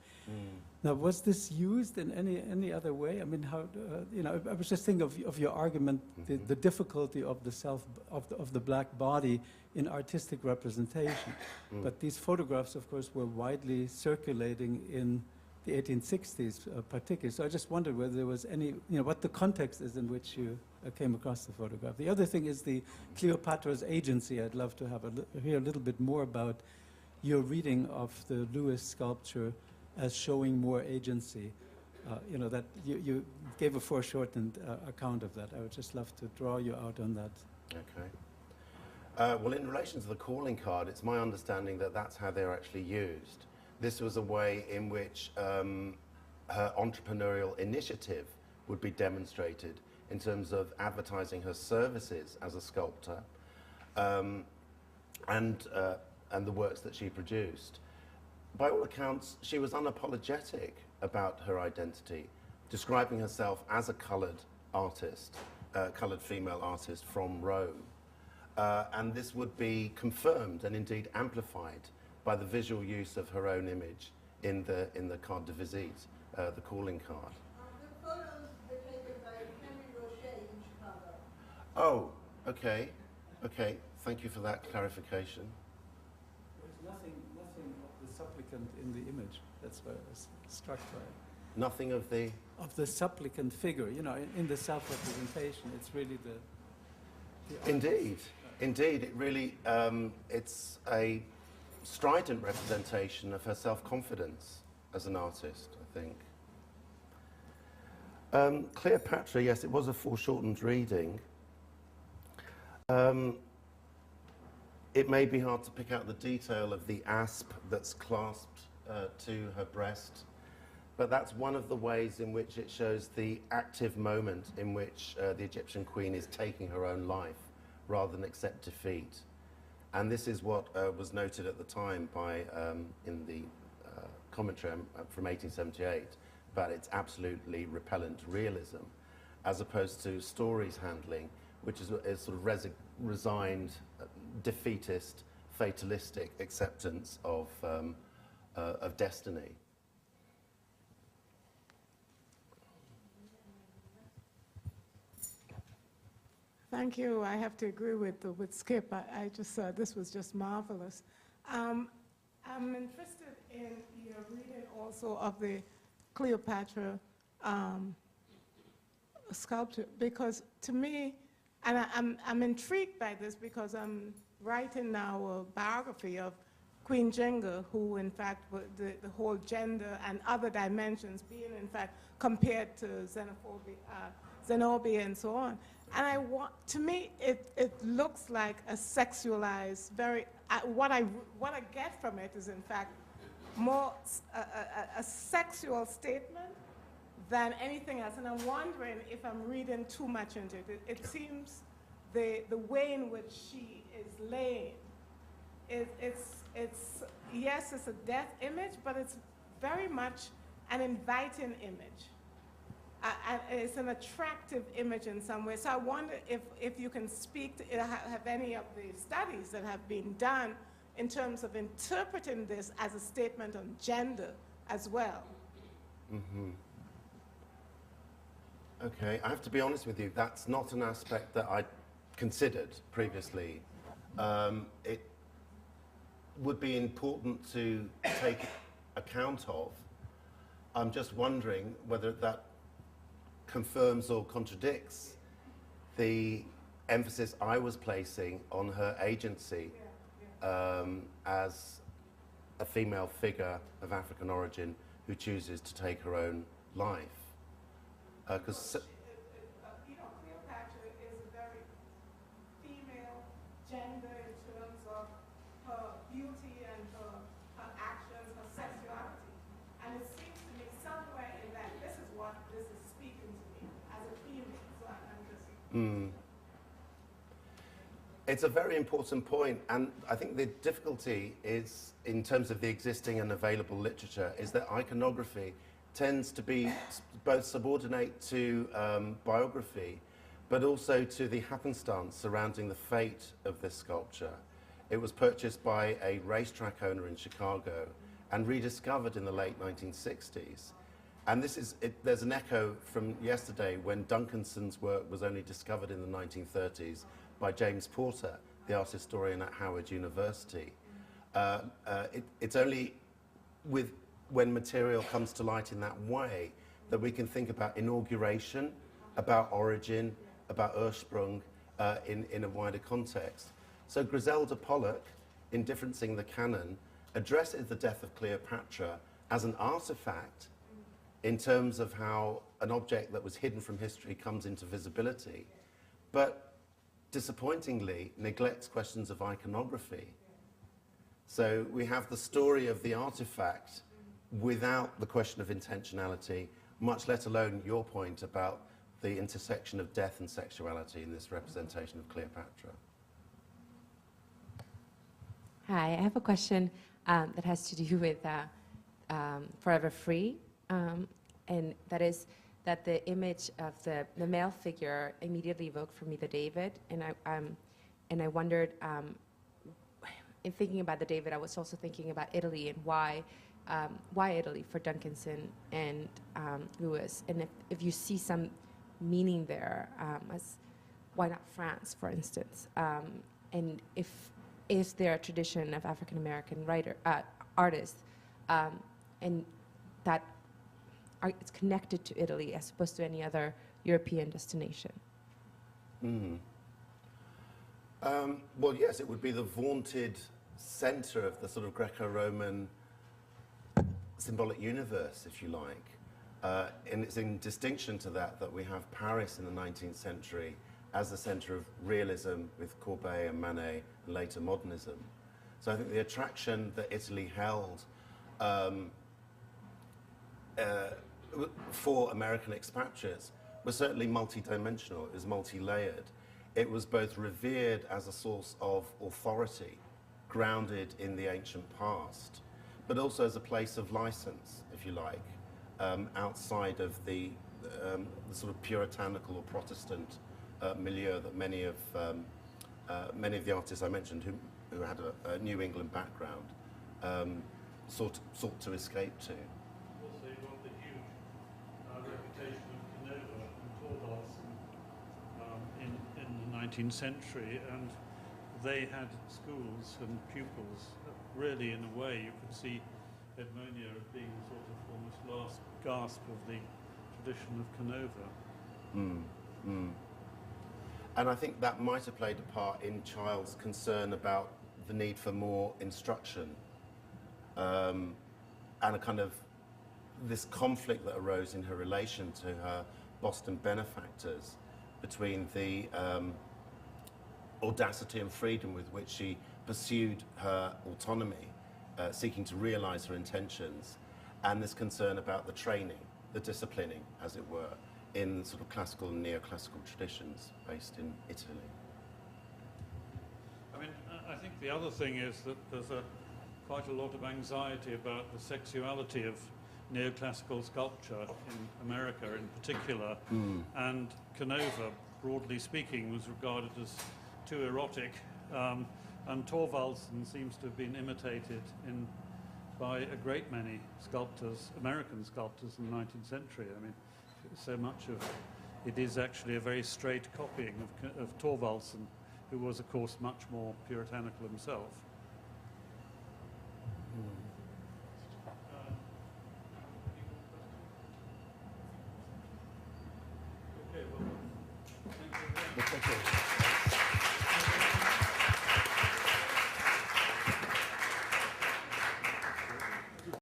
Speaker 4: Now, was this used in any other way? I mean, how you know? I was just thinking of your argument, the difficulty of the black body in artistic representation. But these photographs, of course, were widely circulating in the 1860s particularly. So I just wondered whether there was any, what the context is in which you came across the photograph. The other thing is the Cleopatra's agency. I'd love to hear a little bit more about your reading of the Lewis sculpture as showing more agency. That you gave a foreshortened account of that. I would just love to draw you out on that.
Speaker 2: Okay. Well, in relation to the calling card, it's my understanding that that's how they're actually used. This was a way in which her entrepreneurial initiative would be demonstrated in terms of advertising her services as a sculptor and the works that she produced. By all accounts, she was unapologetic about her identity, describing herself as a coloured artist, coloured female artist from Rome. And this would be confirmed and indeed amplified by the visual use of her own image in the carte de visite, the calling card.
Speaker 5: The photos were taken by Henry Rocher in Chicago.
Speaker 2: Oh, okay. Okay, thank you for that clarification.
Speaker 4: There's nothing of the supplicant in the image. That's what I was struck by.
Speaker 2: Nothing of the...
Speaker 4: Of the supplicant figure, in the self-representation, it's really the
Speaker 2: Indeed, indeed, it really, it's a strident representation of her self-confidence as an artist, I think. Cleopatra, yes, it was a foreshortened reading. It may be hard to pick out the detail of the asp that's clasped to her breast, but that's one of the ways in which it shows the active moment in which the Egyptian queen is taking her own life rather than accept defeat. And this is what was noted at the time by, in the commentary from 1878, about its absolutely repellent realism, as opposed to Story's handling, which is sort of resigned, defeatist, fatalistic acceptance of destiny.
Speaker 5: Thank you. I have to agree with Skip. I just this was just marvelous. I'm interested in your reading also of the Cleopatra sculpture, because to me, and I'm intrigued by this because I'm writing now a biography of Queen Jenga, who in fact the whole gender and other dimensions being in fact compared to Zenobia and so on. And to me, it looks like a sexualized, what I get from it is in fact more a sexual statement than anything else. And I'm wondering if I'm reading too much into it. It seems the way in which she is laying, yes, it's a death image, but it's very much an inviting image. It's an attractive image in some way. So I wonder if you can speak to, have any of the studies that have been done in terms of interpreting this as a statement on gender as well.
Speaker 2: Mm-hmm. Okay, I have to be honest with you, that's not an aspect that I considered previously. It would be important to take account of. I'm just wondering whether that confirms or contradicts the emphasis I was placing on her agency as a female figure of African origin who chooses to take her own life. Because
Speaker 5: Cleopatra is a very female gender in terms of her beauty and her actions, her sexuality. And it seems to me somewhere in that this is what this is speaking to me as a female. So I'm just...
Speaker 2: It's a very important point, and I think the difficulty is, in terms of the existing and available literature, is that iconography tends to be both subordinate to biography, but also to the happenstance surrounding the fate of this sculpture. It was purchased by a racetrack owner in Chicago and rediscovered in the late 1960s. And there's an echo from yesterday when Duncanson's work was only discovered in the 1930s by James Porter, the art historian at Howard University. It's only with when material comes to light in that way, that we can think about inauguration, about origin, about Ursprung in a wider context. So Griselda Pollock, in Differencing the Canon, addresses the death of Cleopatra as an artifact in terms of how an object that was hidden from history comes into visibility, but disappointingly neglects questions of iconography. So we have the story of the artifact without the question of intentionality, much let alone your point about the intersection of death and sexuality in this representation of Cleopatra.
Speaker 6: Hi, I have a question that has to do with Forever Free, and that is that the image of the male figure immediately evoked for me the David, and I wondered, in thinking about the David, I was also thinking about Italy and why Italy for Duncanson and Lewis, and if you see some meaning there, as why not France, for instance, and is there a tradition of African American artists, and that it's connected to Italy as opposed to any other European destination?
Speaker 2: Well, yes, it would be the vaunted center of the sort of Greco-Roman symbolic universe, if you like. And it's in distinction to that we have Paris in the 19th century as the center of realism with Courbet and Manet and later modernism. So I think the attraction that Italy held for American expatriates was certainly multi-dimensional. It was multi-layered. It was both revered as a source of authority, grounded in the ancient past, but also as a place of license, if you like, outside of the sort of puritanical or Protestant milieu that many of the artists I mentioned who had a New England background sought to escape to.
Speaker 1: Also, you've got the huge reputation of Canova and Thorvaldsen in the 19th century, and they had schools and pupils. Really, in a way, you could see Edmonia as being sort of almost last gasp of the tradition of Canova.
Speaker 2: And I think that might have played a part in Child's concern about the need for more instruction, and a kind of this conflict that arose in her relation to her Boston benefactors between the audacity and freedom with which she pursued her autonomy, seeking to realize her intentions, and this concern about the training, the disciplining, as it were, in sort of classical and neoclassical traditions based in Italy.
Speaker 1: I mean, I think the other thing is that there's quite a lot of anxiety about the sexuality of neoclassical sculpture in America in particular, and Canova, broadly speaking, was regarded as too erotic, and Thorvaldsen seems to have been imitated by a great many sculptors, American sculptors in the 19th century. I mean, so much of it is actually a very straight copying of Thorvaldsen, who was, of course, much more puritanical himself. Okay, well, thank you very much.